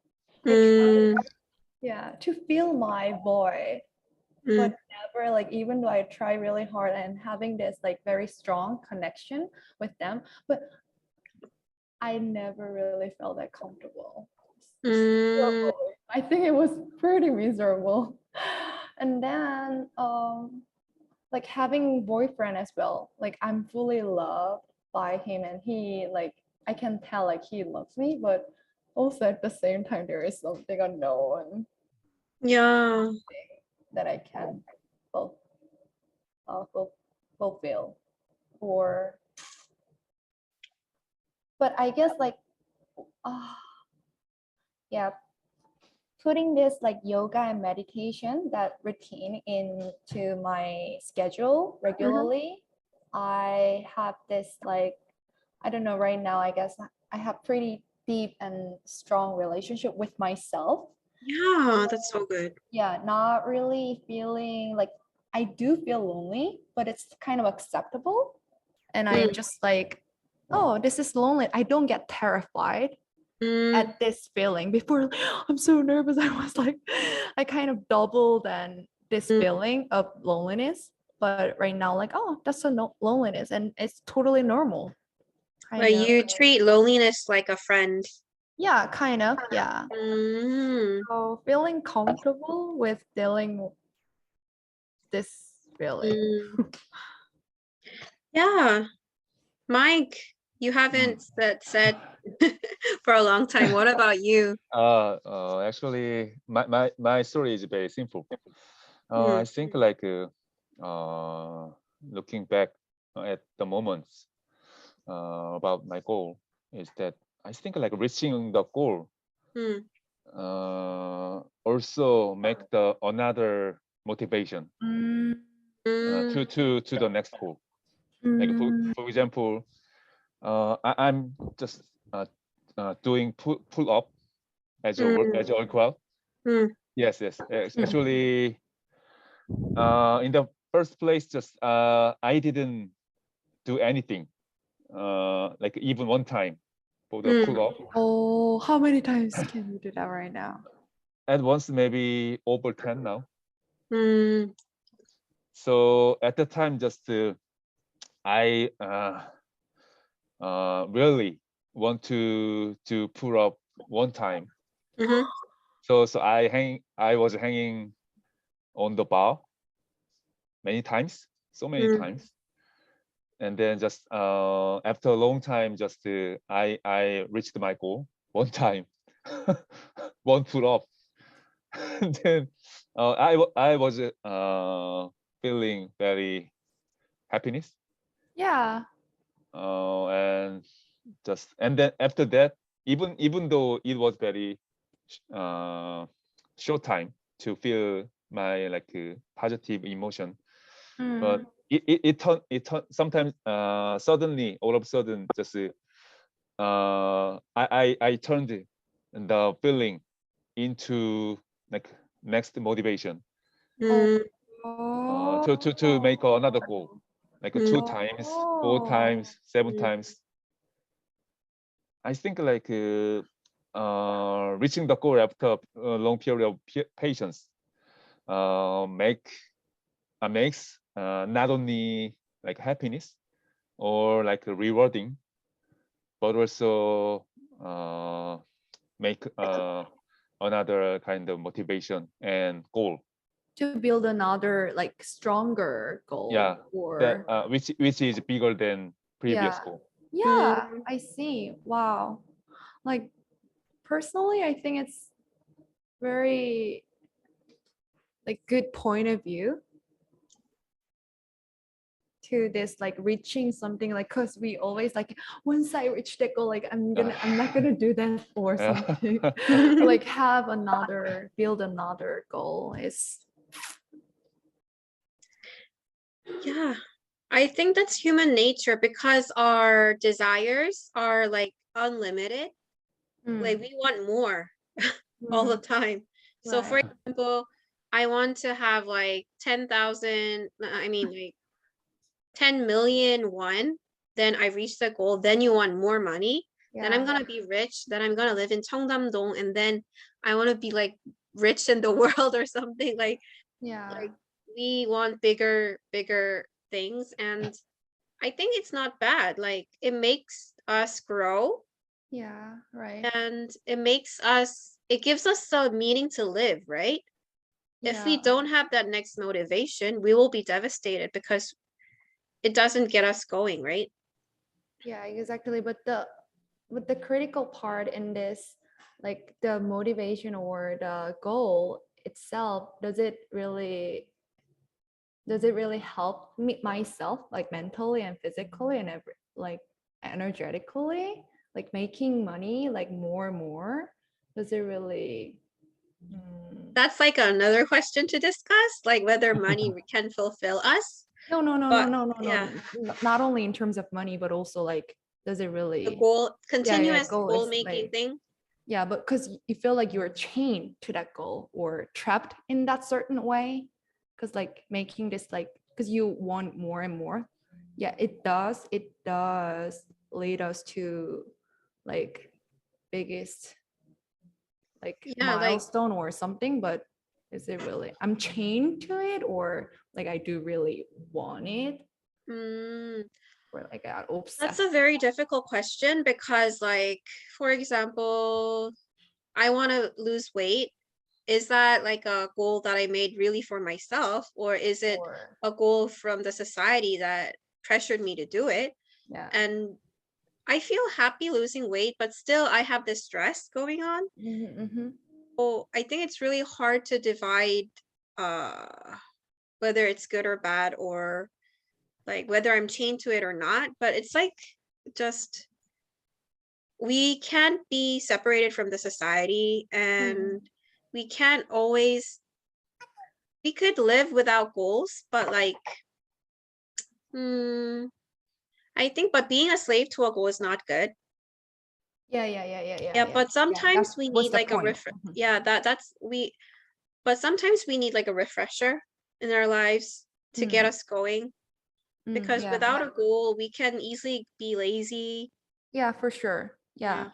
Speaker 3: Yeah, to fill my void. But never like, even though I try really hard and having this like very strong connection with them, but I never really felt that comfortable. I think it was pretty miserable. And then like having boyfriend as well, like I'm fully loved by him, and he like, I can tell like he loves me, but also at the same time there is something unknown that I can fulfill. Or but I guess like yeah, putting this like yoga and meditation, that routine, into my schedule regularly, I have this like, I don't know, right now I guess I have pretty deep and strong relationship with myself.
Speaker 1: Yeah, that's so good.
Speaker 3: Yeah, not really feeling like, I do feel lonely, but it's kind of acceptable. And I'm just like, oh, this is lonely. I don't get terrified at this feeling. Before, I'm so nervous. I was like, I kind of doubled and this feeling of loneliness. But right now, like, oh, that's a loneliness, and it's totally normal.
Speaker 1: But you treat loneliness like a friend.
Speaker 3: Yeah, kind of. Yeah. So feeling comfortable with dealing with this feeling.
Speaker 1: Yeah. Mike, you haven't said for a long time. What about you?
Speaker 2: Actually, my story is very simple. I think like looking back at the moments about my goal, is that I think like reaching the goal also make the another motivation to the next goal. Like for example, I'm just doing pull up as a workout. Yes. Actually, in the first place, just I didn't do anything, like even one time for the pull up.
Speaker 4: Oh, how many times can you do that right now?
Speaker 2: At once, maybe over 10 now.
Speaker 1: Mm.
Speaker 2: So at the time, just I really want to pull up one time. So I was hanging on the bar many times, so many times, and then just after a long time, just I reached my goal one time, one pull up. And then I was feeling very happiness.
Speaker 4: Yeah.
Speaker 2: And then after that, even though it was very short time to feel my like positive emotion, but it turned sometimes suddenly, all of a sudden, just I turned the feeling into like next motivation to make another goal, like 2 times, 4 times, 7 times. I think like reaching the goal after a long period of patience makes not only like happiness or like rewarding, but also make another kind of motivation and goal.
Speaker 4: To build another like stronger goal.
Speaker 2: Yeah,
Speaker 4: or
Speaker 2: that which is bigger than previous goal.
Speaker 4: Yeah, I see. Wow. Like personally, I think it's very like good point of view to this like reaching something, like because we always like once I reach that goal, like I'm not gonna do that or something. Like build another goal is.
Speaker 1: Yeah, I think that's human nature because our desires are like unlimited. Like we want more all the time. So for example, I want to have like 10,000, I mean like 10 million won, then I reach the goal, then you want more money, then I'm gonna be rich, then I'm gonna live in Cheongdam-dong, and then I want to be like rich in the world or something like we want bigger things, and I think it's not bad. Like it makes us grow.
Speaker 4: Yeah, right.
Speaker 1: And it gives us a meaning to live, right? If we don't have that next motivation, we will be devastated because it doesn't get us going, right?
Speaker 4: Yeah, exactly. But the critical part in this, like the motivation or the goal itself, does it really help me myself, like mentally and physically and like energetically, like making money like more and more? Does it really?
Speaker 1: That's like another question to discuss, like whether money can fulfill us.
Speaker 4: No.
Speaker 1: Yeah.
Speaker 4: Not only in terms of money, but also like, does it really
Speaker 1: the goal, continuous goal
Speaker 4: is
Speaker 1: making
Speaker 4: like,
Speaker 1: thing?
Speaker 4: Yeah, but because you feel like you're chained to that goal or trapped in that certain way, because like making this like, because you want more and more. Yeah, it does lead us to like biggest like milestone or something, but is it really I'm chained to it, or like I do really want it? Or like I got obsessed?
Speaker 1: That's a very difficult question because like, for example, I want to lose weight. Is that like a goal that I made really for myself, or is it a goal from the society that pressured me to do it?
Speaker 4: Yeah.
Speaker 1: And I feel happy losing weight, but still I have this stress going on. So I think it's really hard to divide whether it's good or bad, or like whether I'm chained to it or not. But it's like just we can't be separated from the society, and we can't always, we could live without goals, but like I think, but being a slave to a goal is not good.
Speaker 4: Yeah.
Speaker 1: But sometimes
Speaker 4: That's
Speaker 1: we
Speaker 4: what's
Speaker 1: need
Speaker 4: the
Speaker 1: like a
Speaker 4: point.
Speaker 1: but sometimes we need like a refresher in our lives to get us going, because without a goal, we can easily be lazy.
Speaker 4: Yeah, for sure. Yeah.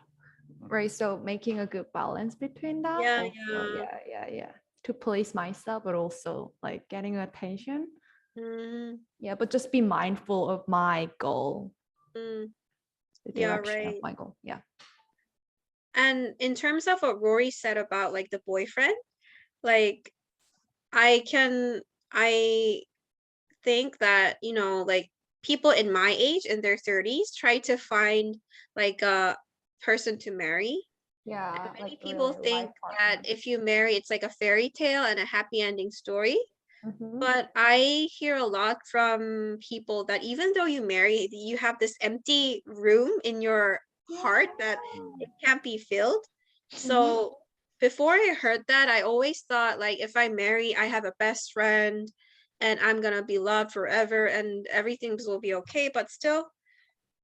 Speaker 4: Right. So making a good balance between that.
Speaker 1: Yeah,
Speaker 4: Also, yeah. To please myself, but also like getting attention. Yeah, but just be mindful of my goal. The direction of my goal. Yeah.
Speaker 1: And in terms of what Rory said about like the boyfriend, like I think that, you know, like people in my age in their 30s try to find like a person to marry.
Speaker 4: Yeah.
Speaker 1: And many
Speaker 4: like
Speaker 1: people
Speaker 4: really
Speaker 1: think
Speaker 4: life partner.
Speaker 1: that if you marry, it's like a fairy tale and a happy ending story. But I hear a lot from people that even though you marry, you have this empty room in your heart that it can't be filled. So before I heard that, I always thought like if I marry, I have a best friend and I'm gonna be loved forever and everything will be okay. But still,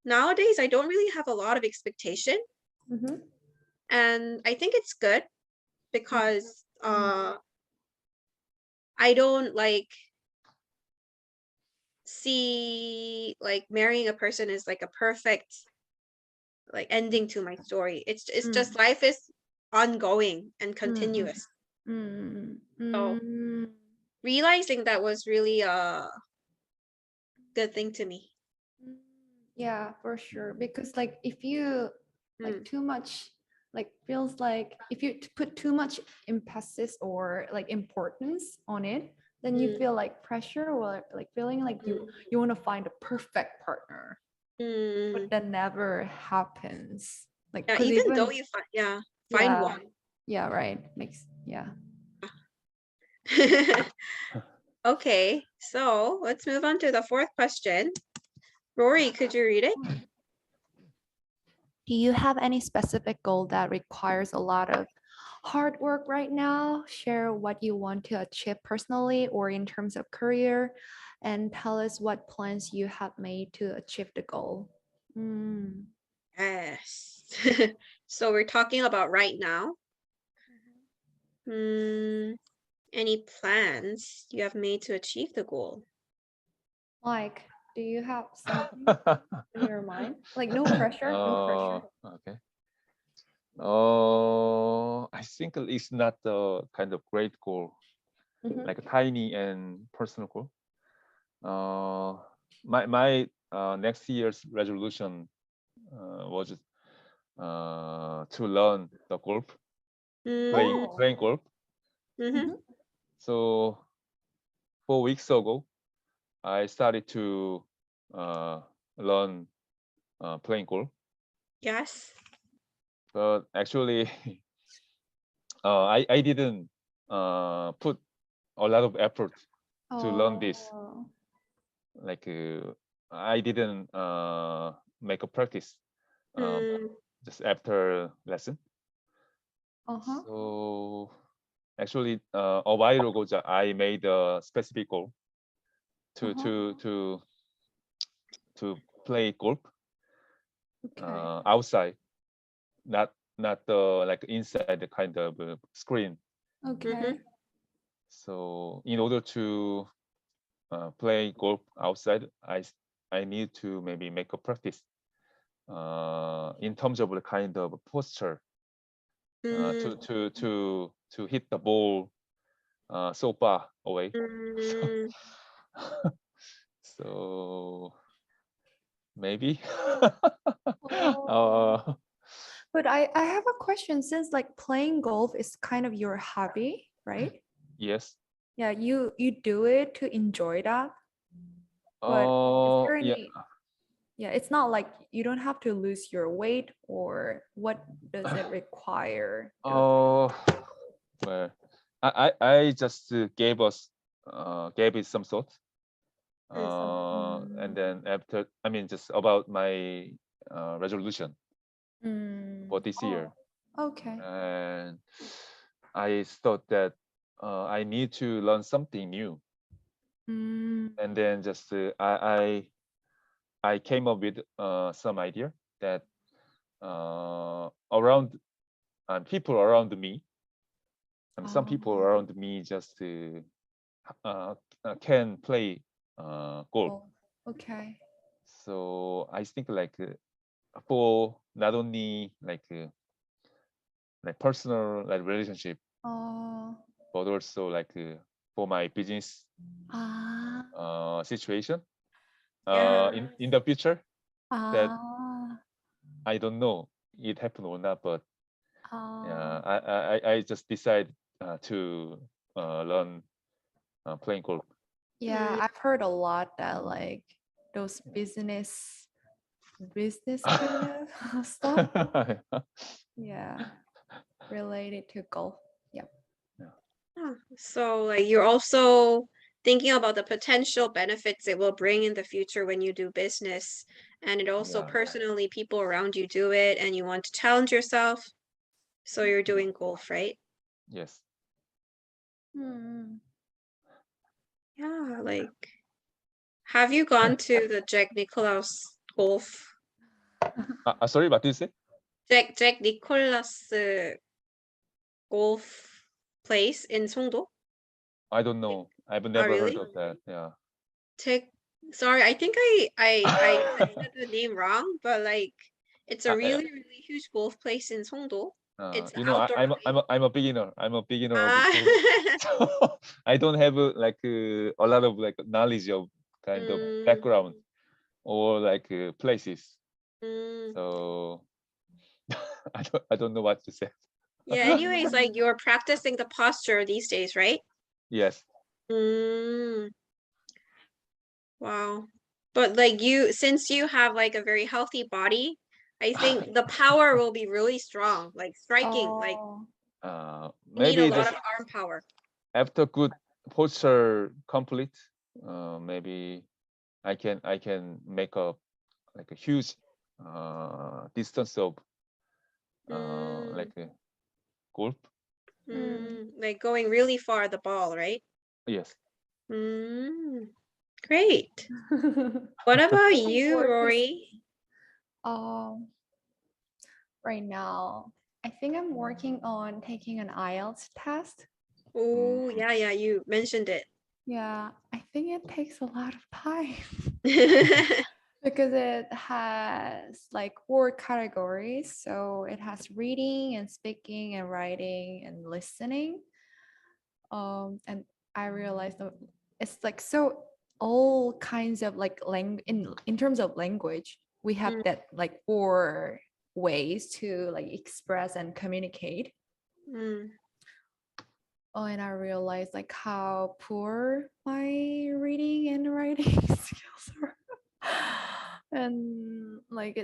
Speaker 1: nowadays I don't really have a lot of expectation. And I think it's good because I don't like see like marrying a person is like a perfect like ending to my story. It's just life is ongoing and continuous. So realizing that was really a good thing to me.
Speaker 4: Yeah, for sure. Because like if you like too much, like feels like if you put too much emphasis or like importance on it, then you feel like pressure or like feeling like you want to find a perfect partner, but that never happens. Like
Speaker 1: Yeah,
Speaker 4: 'cause
Speaker 1: even though you find one.
Speaker 4: Yeah, right. Makes
Speaker 1: Okay, so let's move on to the fourth question. Rory, could you read it?
Speaker 4: Do you have any specific goal that requires a lot of hard work right now? Share what you want to achieve personally or in terms of career, and tell us what plans you have made to achieve the goal.
Speaker 1: Yes. So we're talking about right now. Any plans you have made to achieve the goal?
Speaker 4: Mike, do you have something in your mind? Like no pressure, no pressure.
Speaker 2: Okay. I think it's not the kind of great goal, like a tiny and personal goal. My next year's resolution was to learn the golf, playing golf. So 4 weeks ago, I started to learn playing golf.
Speaker 1: Yes.
Speaker 2: But actually, I didn't put a lot of effort to learn this. Like I didn't make a practice just after lesson. So actually, a while ago, I made a specific goal to play golf outside, not like inside the kind of screen.
Speaker 4: Okay.
Speaker 2: So in order to play golf outside, I need to maybe make a practice in terms of the kind of posture to hit the ball so far away. So maybe.
Speaker 4: But I have a question, since like playing golf is kind of your hobby, right?
Speaker 2: Yes.
Speaker 4: Yeah, you do it to enjoy that. But is there any, it's not like you don't have to lose your weight, or what does it require?
Speaker 2: Well, I just gave it some thought. And then after, I mean, just about my resolution for this year.
Speaker 4: Okay.
Speaker 2: And I thought that I need to learn something new. And then just I I came up with some idea that around people around me, and some people around me just can play golf.
Speaker 3: Okay.
Speaker 2: So I think like for not only like personal like relationship, but also like for my business situation in the future, that I don't know it happened or not, but yeah, I just decided to learn playing golf.
Speaker 4: Yeah, I've heard a lot that like those business kind of stuff. Yeah, related to golf. Yep.
Speaker 1: So like you're also thinking about the potential benefits it will bring in the future when you do business, and it also
Speaker 2: Yeah.
Speaker 1: personally people around you do it and you want to challenge yourself, so you're doing golf, right?
Speaker 2: Yes.
Speaker 1: Yeah, like have you gone to the Jack Nicklaus golf
Speaker 2: Sorry, what did you say?
Speaker 1: Jack Nicklaus golf place in Songdo?
Speaker 2: I don't know. I've never
Speaker 1: really?
Speaker 2: heard of that. Yeah.
Speaker 1: Sorry, I think I said the name wrong, but like it's a really huge golf place in Songdo. It's
Speaker 2: you know,
Speaker 1: outdoor.
Speaker 2: I'm a beginner. I'm a beginner of
Speaker 1: Ah.
Speaker 2: golf. So I don't have like a lot of like knowledge of kind of background or like places. So I don't know what to say.
Speaker 1: Yeah, anyways, like you're practicing the posture these days, right?
Speaker 2: Yes.
Speaker 1: Wow. But like since you have like a very healthy body, I think the power will be really strong, like striking, like you need a
Speaker 2: maybe
Speaker 1: lot of arm power.
Speaker 2: after good posture complete, maybe I can make a like a huge distance of like a golf.
Speaker 1: Like going really far the ball, right?
Speaker 2: Yes.
Speaker 1: Great. What about you, Rory?
Speaker 3: Right now, I think I'm working on taking an IELTS test.
Speaker 1: Oh, yeah, you mentioned it.
Speaker 3: Yeah, I think it takes a lot of time because it has like 4 categories. So it has reading and speaking and writing and listening. And I realized that it's like so all kinds of like in terms of language, we have that like 4 ways to like express and communicate. And I realized like how poor my reading and writing skills are. And like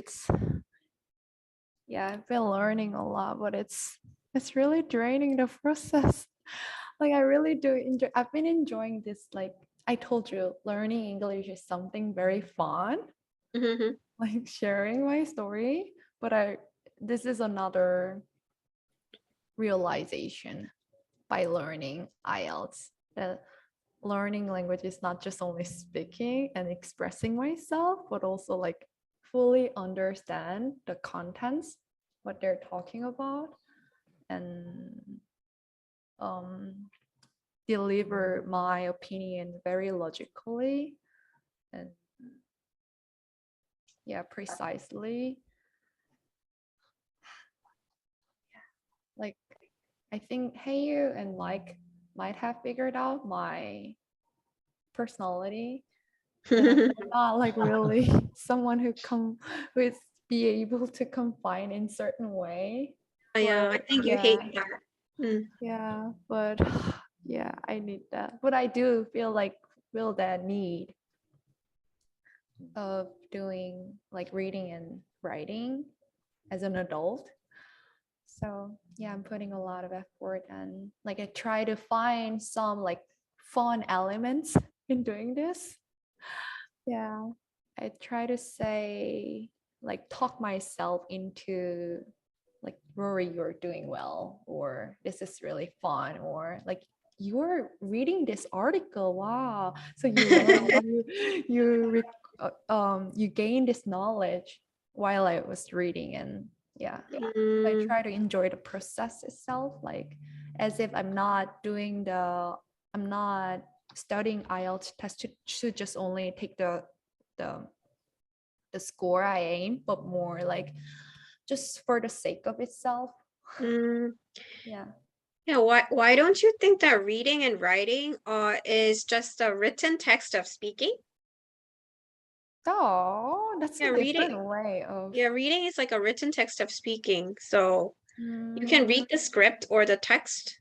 Speaker 3: I've been learning a lot, but it's really draining the process. Like I really do enjoy, I've been enjoying this, like I told you, learning English is something very fun. Like sharing my story, but this is another realization by learning IELTS, that learning language is not just only speaking and expressing myself, but also like fully understand the contents, what they're talking about, and deliver my opinion very logically and precisely. Like I think Heyu and Mike might have figured out my personality. I'm not like really someone who is be able to confine in certain way.
Speaker 1: Yeah, I think you hate that.
Speaker 3: Yeah, but yeah, I need that. But I do feel that need of doing like reading and writing as an adult. So yeah, I'm putting a lot of effort, and like I try to find some like fun elements in doing this. Yeah, I try to say like talk myself into like, Rory, you're doing well, or this is really fun, or like you're reading this article, wow, so you you gain this knowledge while I was reading, and I try to enjoy the process itself, like as if I'm not studying IELTS test to just only take the score I aim, but more like just for the sake of itself.
Speaker 1: Yeah, why don't you think that reading and writing is just a written text of speaking?
Speaker 3: Oh, that's a different way of...
Speaker 1: Yeah, reading is like a written text of speaking. So you can read the script or the text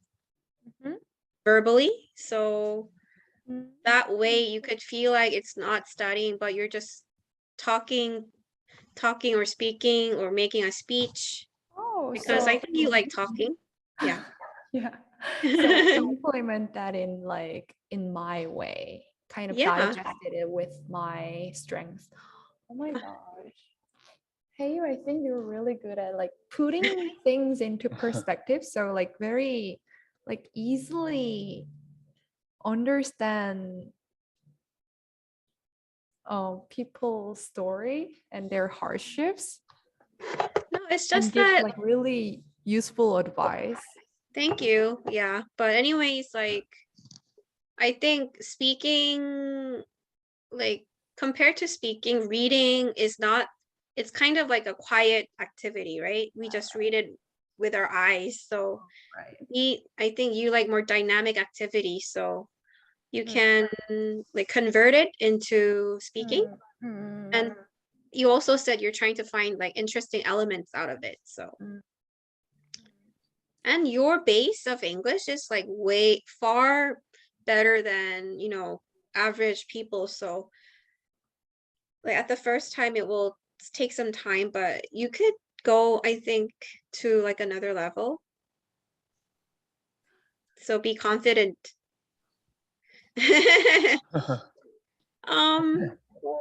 Speaker 1: verbally. So that way you could feel like it's not studying, but you're just talking or speaking or making a speech.
Speaker 3: Oh,
Speaker 1: because
Speaker 3: so...
Speaker 1: I think you like talking. Yeah.
Speaker 3: Yeah. So implement that in my way, kind of digested it with my strengths. Oh my gosh. Hey, I think you're really good at like putting things into perspective. So like very like easily understand people's story and their hardships.
Speaker 1: No, it's just
Speaker 3: give,
Speaker 1: that
Speaker 3: like really useful advice.
Speaker 1: Thank you. Yeah. But anyways, like I think speaking, like compared to speaking, reading is not, it's kind of like a quiet activity, right? We just read it with our eyes. So I think you like more dynamic activity. So you can like convert it into speaking. And you also said you're trying to find like interesting elements out of it. So and your base of English is like way far better than, you know, average people. So like at the first time it will take some time, but you could go, I think, to like another level. So be confident. For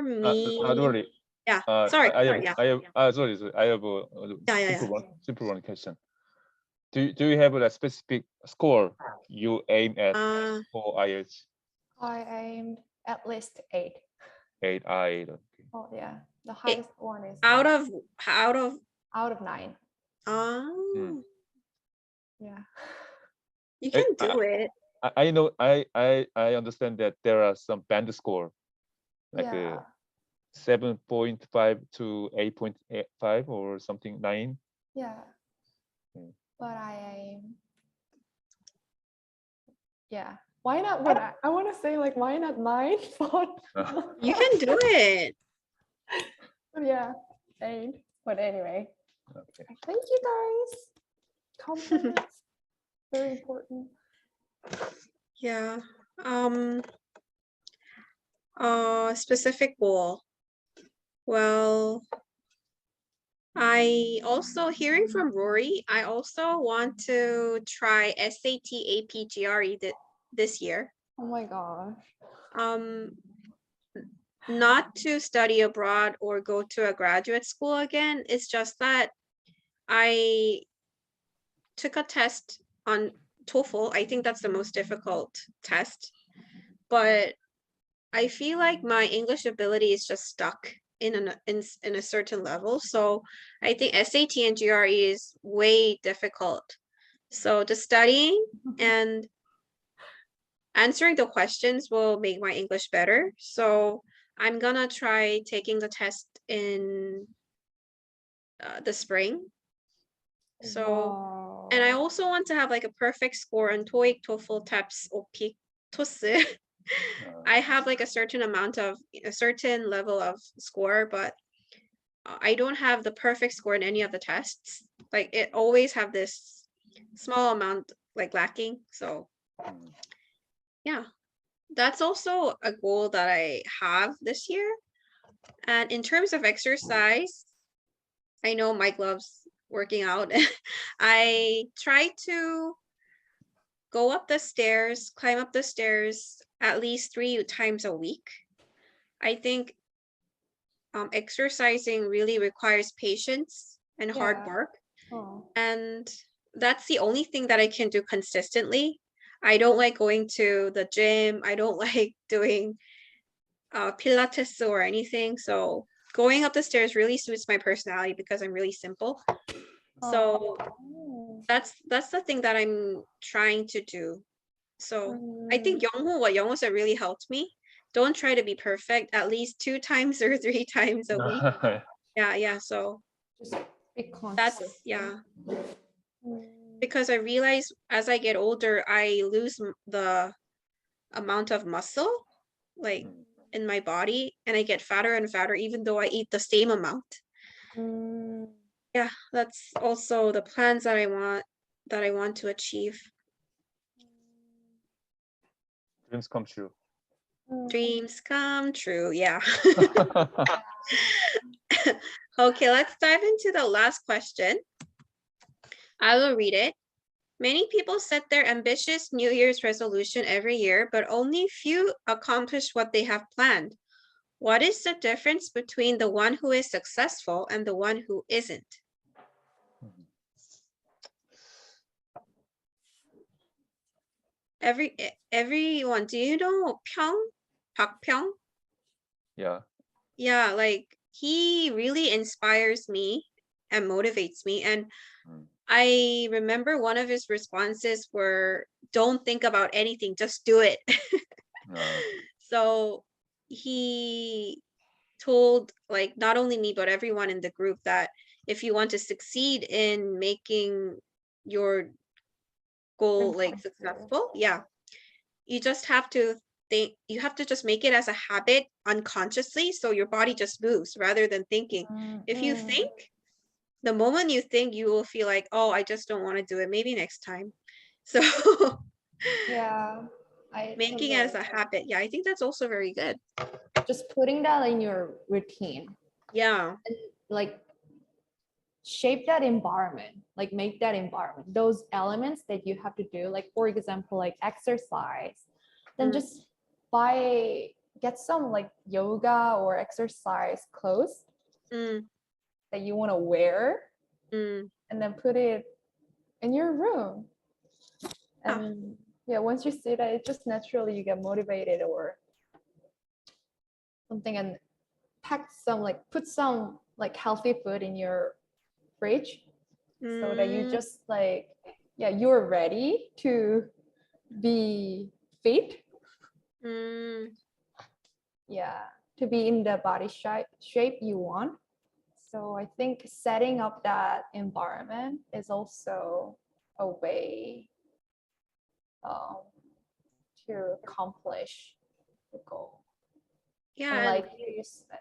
Speaker 1: me, yeah. Sorry.
Speaker 2: I have
Speaker 1: Yeah.
Speaker 2: sorry. I have a simple one question. Do you have a specific score you aim at for IELTS?
Speaker 3: I aimed at least 8.
Speaker 2: 8. Okay.
Speaker 3: Oh yeah, the highest one is
Speaker 1: out of
Speaker 3: 9. Yeah.
Speaker 1: You can do it.
Speaker 2: I know. I understand that there are some band score, like 7.5 to 8.5 or something 9.
Speaker 3: Yeah. But I why not? But I want to say like why not 9?
Speaker 1: You can do it.
Speaker 3: But yeah, 8. But anyway, thank you guys. Compliments, very important.
Speaker 1: Yeah. Specific goal. Well, I also, hearing from Rory, I also want to try SAT AP GRE this year.
Speaker 3: Oh my gosh.
Speaker 1: Not to study abroad or go to a graduate school again. It's just that I took a test on TOEFL. I think that's the most difficult test, but I feel like my English ability is just stuck in a certain level. So I think SAT and GRE is way difficult. So the studying and answering the questions will make my English better. So I'm gonna try taking the test in the spring. So, and I also want to have like a perfect score on TOEIC, TOEFL, TEPS, OPIC, TOS. I have like a certain level of score, but I don't have the perfect score in any of the tests. Like it always have this small amount like lacking. So yeah, that's also a goal that I have this year. And in terms of exercise, I know Mike loves working out. I try to go up the stairs, climb up the stairs at least 3 times a week. I think exercising really requires patience and hard work. And that's the only thing that I can do consistently. I don't like going to the gym. I don't like doing Pilates or anything. So going up the stairs really suits my personality because I'm really simple. So that's the thing that I'm trying to do. So I think what Youngho said really helped me. Don't try to be perfect at least 2 times or 3 times a week. Yeah. So
Speaker 4: Just be
Speaker 1: that's,
Speaker 4: consistent.
Speaker 1: yeah. Because I realize as I get older, I lose the amount of muscle like in my body, and I get fatter and fatter even though I eat the same amount. Yeah, that's also the plans that I want to achieve.
Speaker 2: Dreams come true.
Speaker 1: Dreams come true. Yeah. Okay, let's dive into the last question. I will read it. Many people set their ambitious New Year's resolution every year, but only few accomplish what they have planned. What is the difference between the one who is successful and the one who isn't? Everyone, do you know Park Pyong?
Speaker 2: Yeah.
Speaker 1: Yeah, like he really inspires me and motivates me. And I remember one of his responses were, don't think about anything, just do it. So he told like not only me, but everyone in the group that if you want to succeed in making your goal like successful, yeah, you just have to think, you have to just make it as a habit unconsciously, so your body just moves rather than thinking. If you think, the moment you think, you will feel like, oh, I just don't want to do it, maybe next time. So
Speaker 3: Yeah,
Speaker 1: making it as a habit, yeah, I think that's also very good.
Speaker 4: Just putting that in your routine.
Speaker 1: Yeah.
Speaker 4: And like shape that environment, like make that environment, those elements that you have to do, like for example, like exercise, then just get some like yoga or exercise clothes that you want to wear, and then put it in your room. And yeah, once you see that, it just naturally you get motivated or something, and put some like healthy food in your fridge so that you just like, yeah, you're ready to be fit. Yeah, to be in the body shape you want. So I think setting up that environment is also a way to accomplish the goal.
Speaker 1: Yeah.
Speaker 4: And like you said,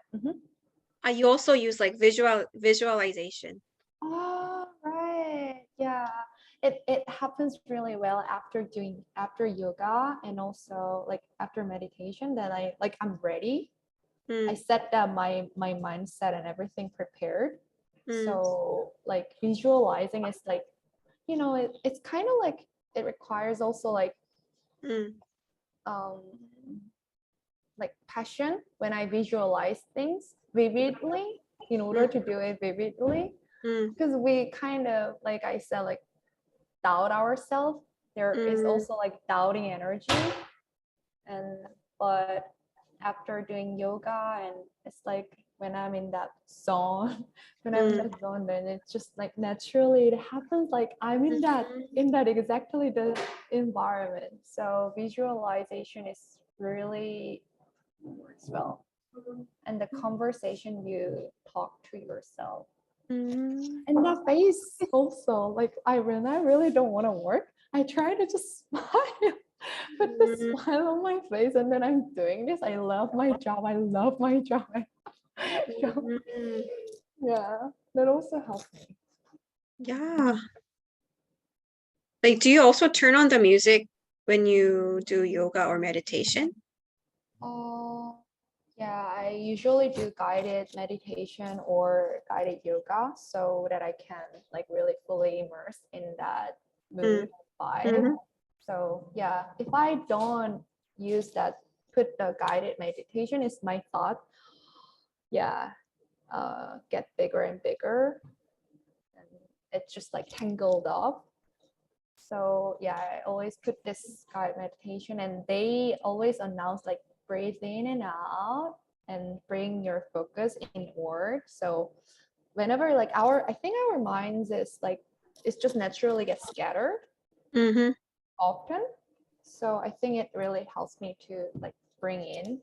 Speaker 1: you also use like visualization.
Speaker 4: Oh, right. Yeah. It happens really well after yoga and also like after meditation, that I'm ready. I set that my mindset and everything prepared. So like visualizing is like, you know, it's kind of like it requires also like passion when I visualize things vividly in order to do it vividly. Because we kind of, like I said, like doubt ourselves. There is also like doubting energy, but after doing yoga, and it's like when I'm in that zone, then it's just like naturally it happens, like I'm in that exactly the environment. So visualization is really works well, and the conversation you talk to yourself. And that face also, like when I really don't want to work, I try to just smile, put the smile on my face, and then I'm doing this. I love my job. Yeah, that also helps me.
Speaker 1: Yeah. Like, do you also turn on the music when you do yoga or meditation?
Speaker 3: Yeah, I usually do guided meditation or guided yoga so that I can like really fully immerse in that mood vibe. So yeah, if I don't use that, put the guided meditation, is my thought, get bigger and bigger, and it's just like tangled up. So yeah, I always put this guided meditation, and they always announce like breathe in and out and bring your focus inward. So whenever like I think our minds is like, it's just naturally get scattered often. So I think it really helps me to like bring in,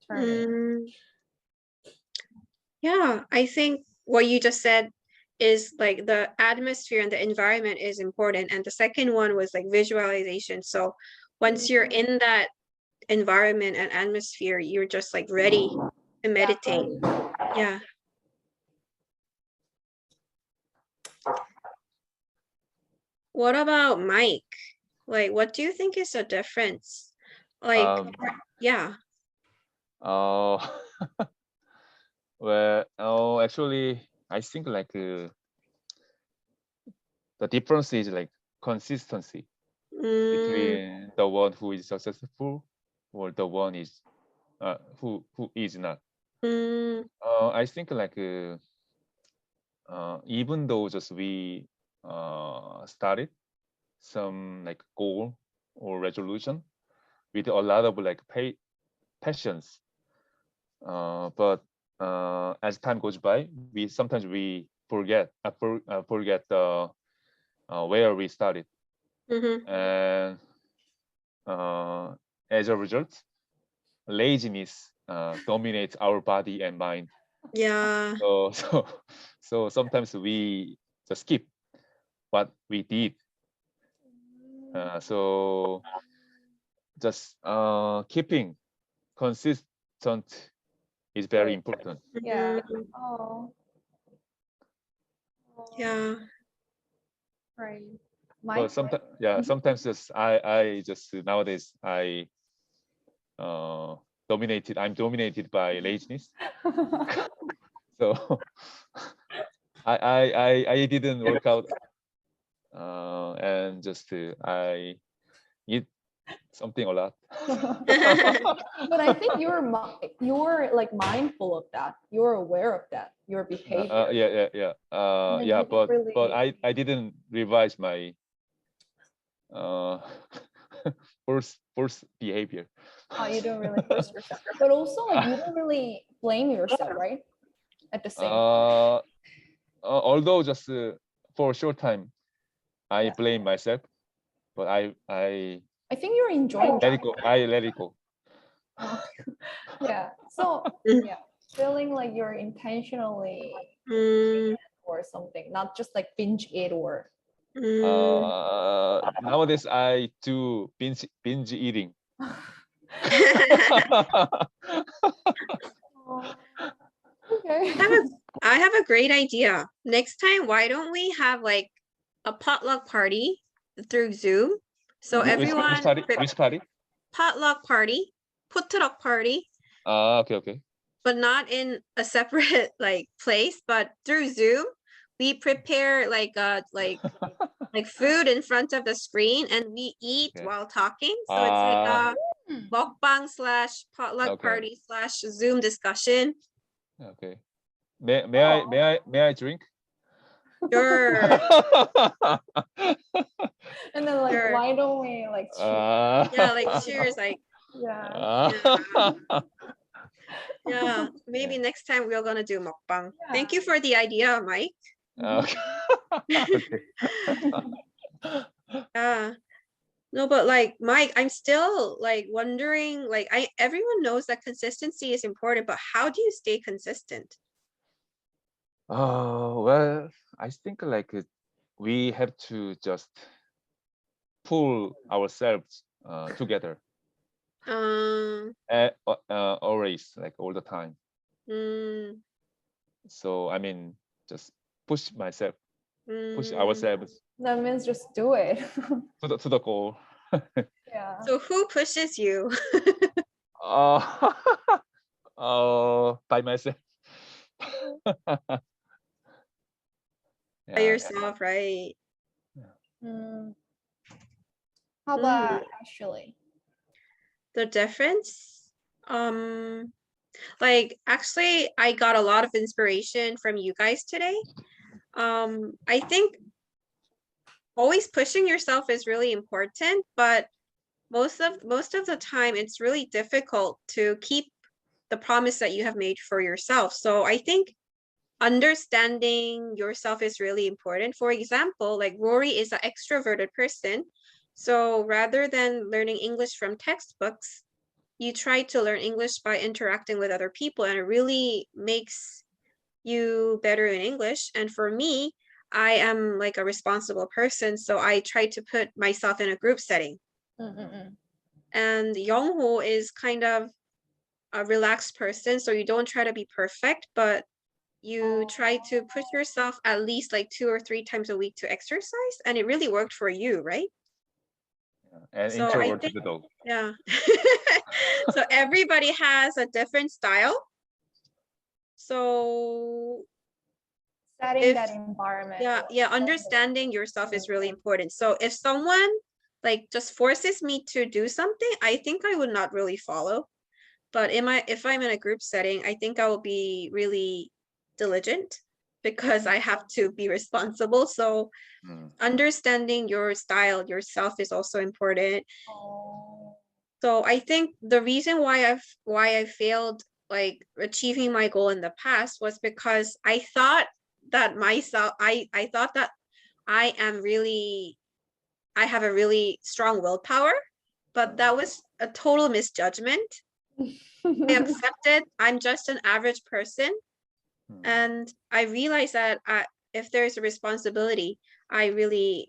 Speaker 3: turn in.
Speaker 1: Yeah, I think what you just said is like the atmosphere and the environment is important. And the second one was like visualization. So once you're in that environment and atmosphere, you're just like ready to meditate. Yeah. What about Mike? Like, what do you think is the difference? Like, yeah.
Speaker 2: Well, actually, I think like the difference is like consistency between the one who is successful or the one is who is not. I think like even though just we started some like goal or resolution with a lot of like passions, but as time goes by, we sometimes forget the where we started, and as a result, laziness dominates our body and mind.
Speaker 1: Yeah.
Speaker 2: So sometimes we just skip what we did. So just keeping consistent is very important.
Speaker 3: Yeah. Oh.
Speaker 1: Yeah.
Speaker 3: Right.
Speaker 2: But sometimes just I just nowadays I'm dominated by laziness. So I didn't work out, and just I eat something a lot.
Speaker 3: But I think you're like mindful of that. You're aware of that. Your behavior.
Speaker 2: Yeah. But I didn't revise my first behavior.
Speaker 3: Oh, you don't really force yourself, but also like you don't really blame yourself, right? At the same time.
Speaker 2: Although just for a short time, I blame myself, but I
Speaker 3: think you're enjoying
Speaker 2: let it go. I let it go.
Speaker 3: Yeah. So yeah, feeling like you're intentionally or something, not just like binge eat or.
Speaker 2: Nowadays I do binge eating.
Speaker 3: Okay.
Speaker 1: I have a great idea. Next time, why don't we have like a potluck party through Zoom? So everyone
Speaker 2: which party?
Speaker 1: Potluck party, potluck party.
Speaker 2: Okay.
Speaker 1: But not in a separate like place, but through Zoom. We prepare like food in front of the screen and we eat while talking. So it's like a mukbang / potluck party / Zoom discussion.
Speaker 2: Okay. May I drink?
Speaker 1: Sure.
Speaker 3: And then like, why don't we like
Speaker 1: cheers, like yeah. Maybe next time we're gonna do mukbang. Thank you for the idea, Mike.
Speaker 2: Okay.
Speaker 1: No, but like Mike, I'm still like wondering, like everyone knows that consistency is important, but how do you stay consistent?
Speaker 2: Well, I think like we have to just pull ourselves together. Always, like all the time. So I mean, just push ourselves.
Speaker 3: That means just do it.
Speaker 2: to the goal.
Speaker 3: Yeah.
Speaker 1: So who pushes you?
Speaker 2: By myself.
Speaker 1: By yourself, right?
Speaker 3: How about Ashley?
Speaker 1: The difference? Like actually I got a lot of inspiration from you guys today. I think always pushing yourself is really important, but most of the time it's really difficult to keep the promise that you have made for yourself. So I think understanding yourself is really important. For example, like Rory is an extroverted person. So rather than learning English from textbooks, you try to learn English by interacting with other people, and it really makes you better in English. And for me, I am like a responsible person, so I try to put myself in a group setting. And Youngho is kind of a relaxed person, so you don't try to be perfect, but you try to push yourself at least like 2 or 3 times a week to exercise, and it really worked for you, right?
Speaker 2: And
Speaker 1: So I think,
Speaker 2: introverted though.
Speaker 1: yeah. So everybody has a different style. So
Speaker 3: Setting that environment.
Speaker 1: yeah, understanding yourself is really important. So if someone like just forces me to do something, I think I would not really follow. But if I'm in a group setting, I think I will be really diligent because I have to be responsible. So understanding your style yourself is also important. So I think the reason why I failed like achieving my goal in the past was because I thought that I thought that I have a really strong willpower, but that was a total misjudgment. I accepted I'm just an average person, and I realized that if there's a responsibility, I really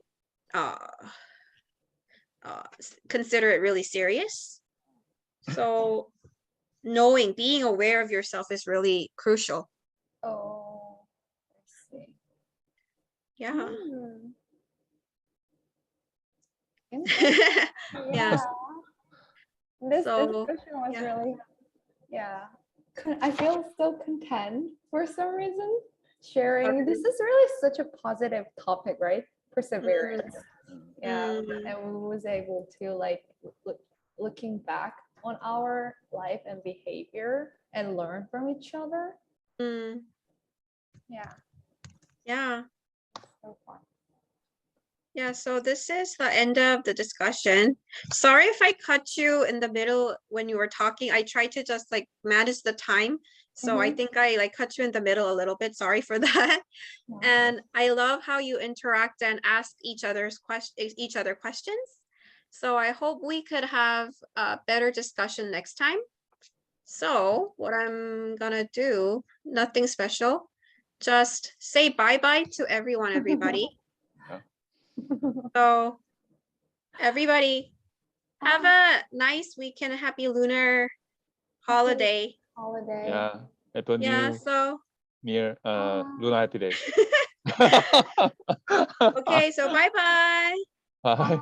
Speaker 1: consider it really serious. So being aware of yourself is really crucial.
Speaker 3: Oh, I see.
Speaker 1: Yeah.
Speaker 3: Interesting.
Speaker 1: Yeah.
Speaker 3: This
Speaker 1: So,
Speaker 3: discussion was
Speaker 1: yeah.
Speaker 3: really, I feel so content for some reason sharing. This is really such a positive topic, right? Perseverance. Yeah, and we was able to like looking back on our life and behavior and learn from each other. Yeah. So fun.
Speaker 1: Yeah, so this is the end of the discussion. Sorry if I cut you in the middle when you were talking. I tried to just like manage the time. So I think I like cut you in the middle a little bit. Sorry for that. And I love how you interact and ask each other questions. So I hope we could have a better discussion next time. So what I'm gonna do, nothing special, just say bye-bye to everybody. So everybody have a nice weekend, a happy lunar holiday.
Speaker 2: Yeah, happy new year, Lunar Happy Day.
Speaker 1: Okay, so bye-bye.
Speaker 2: Bye.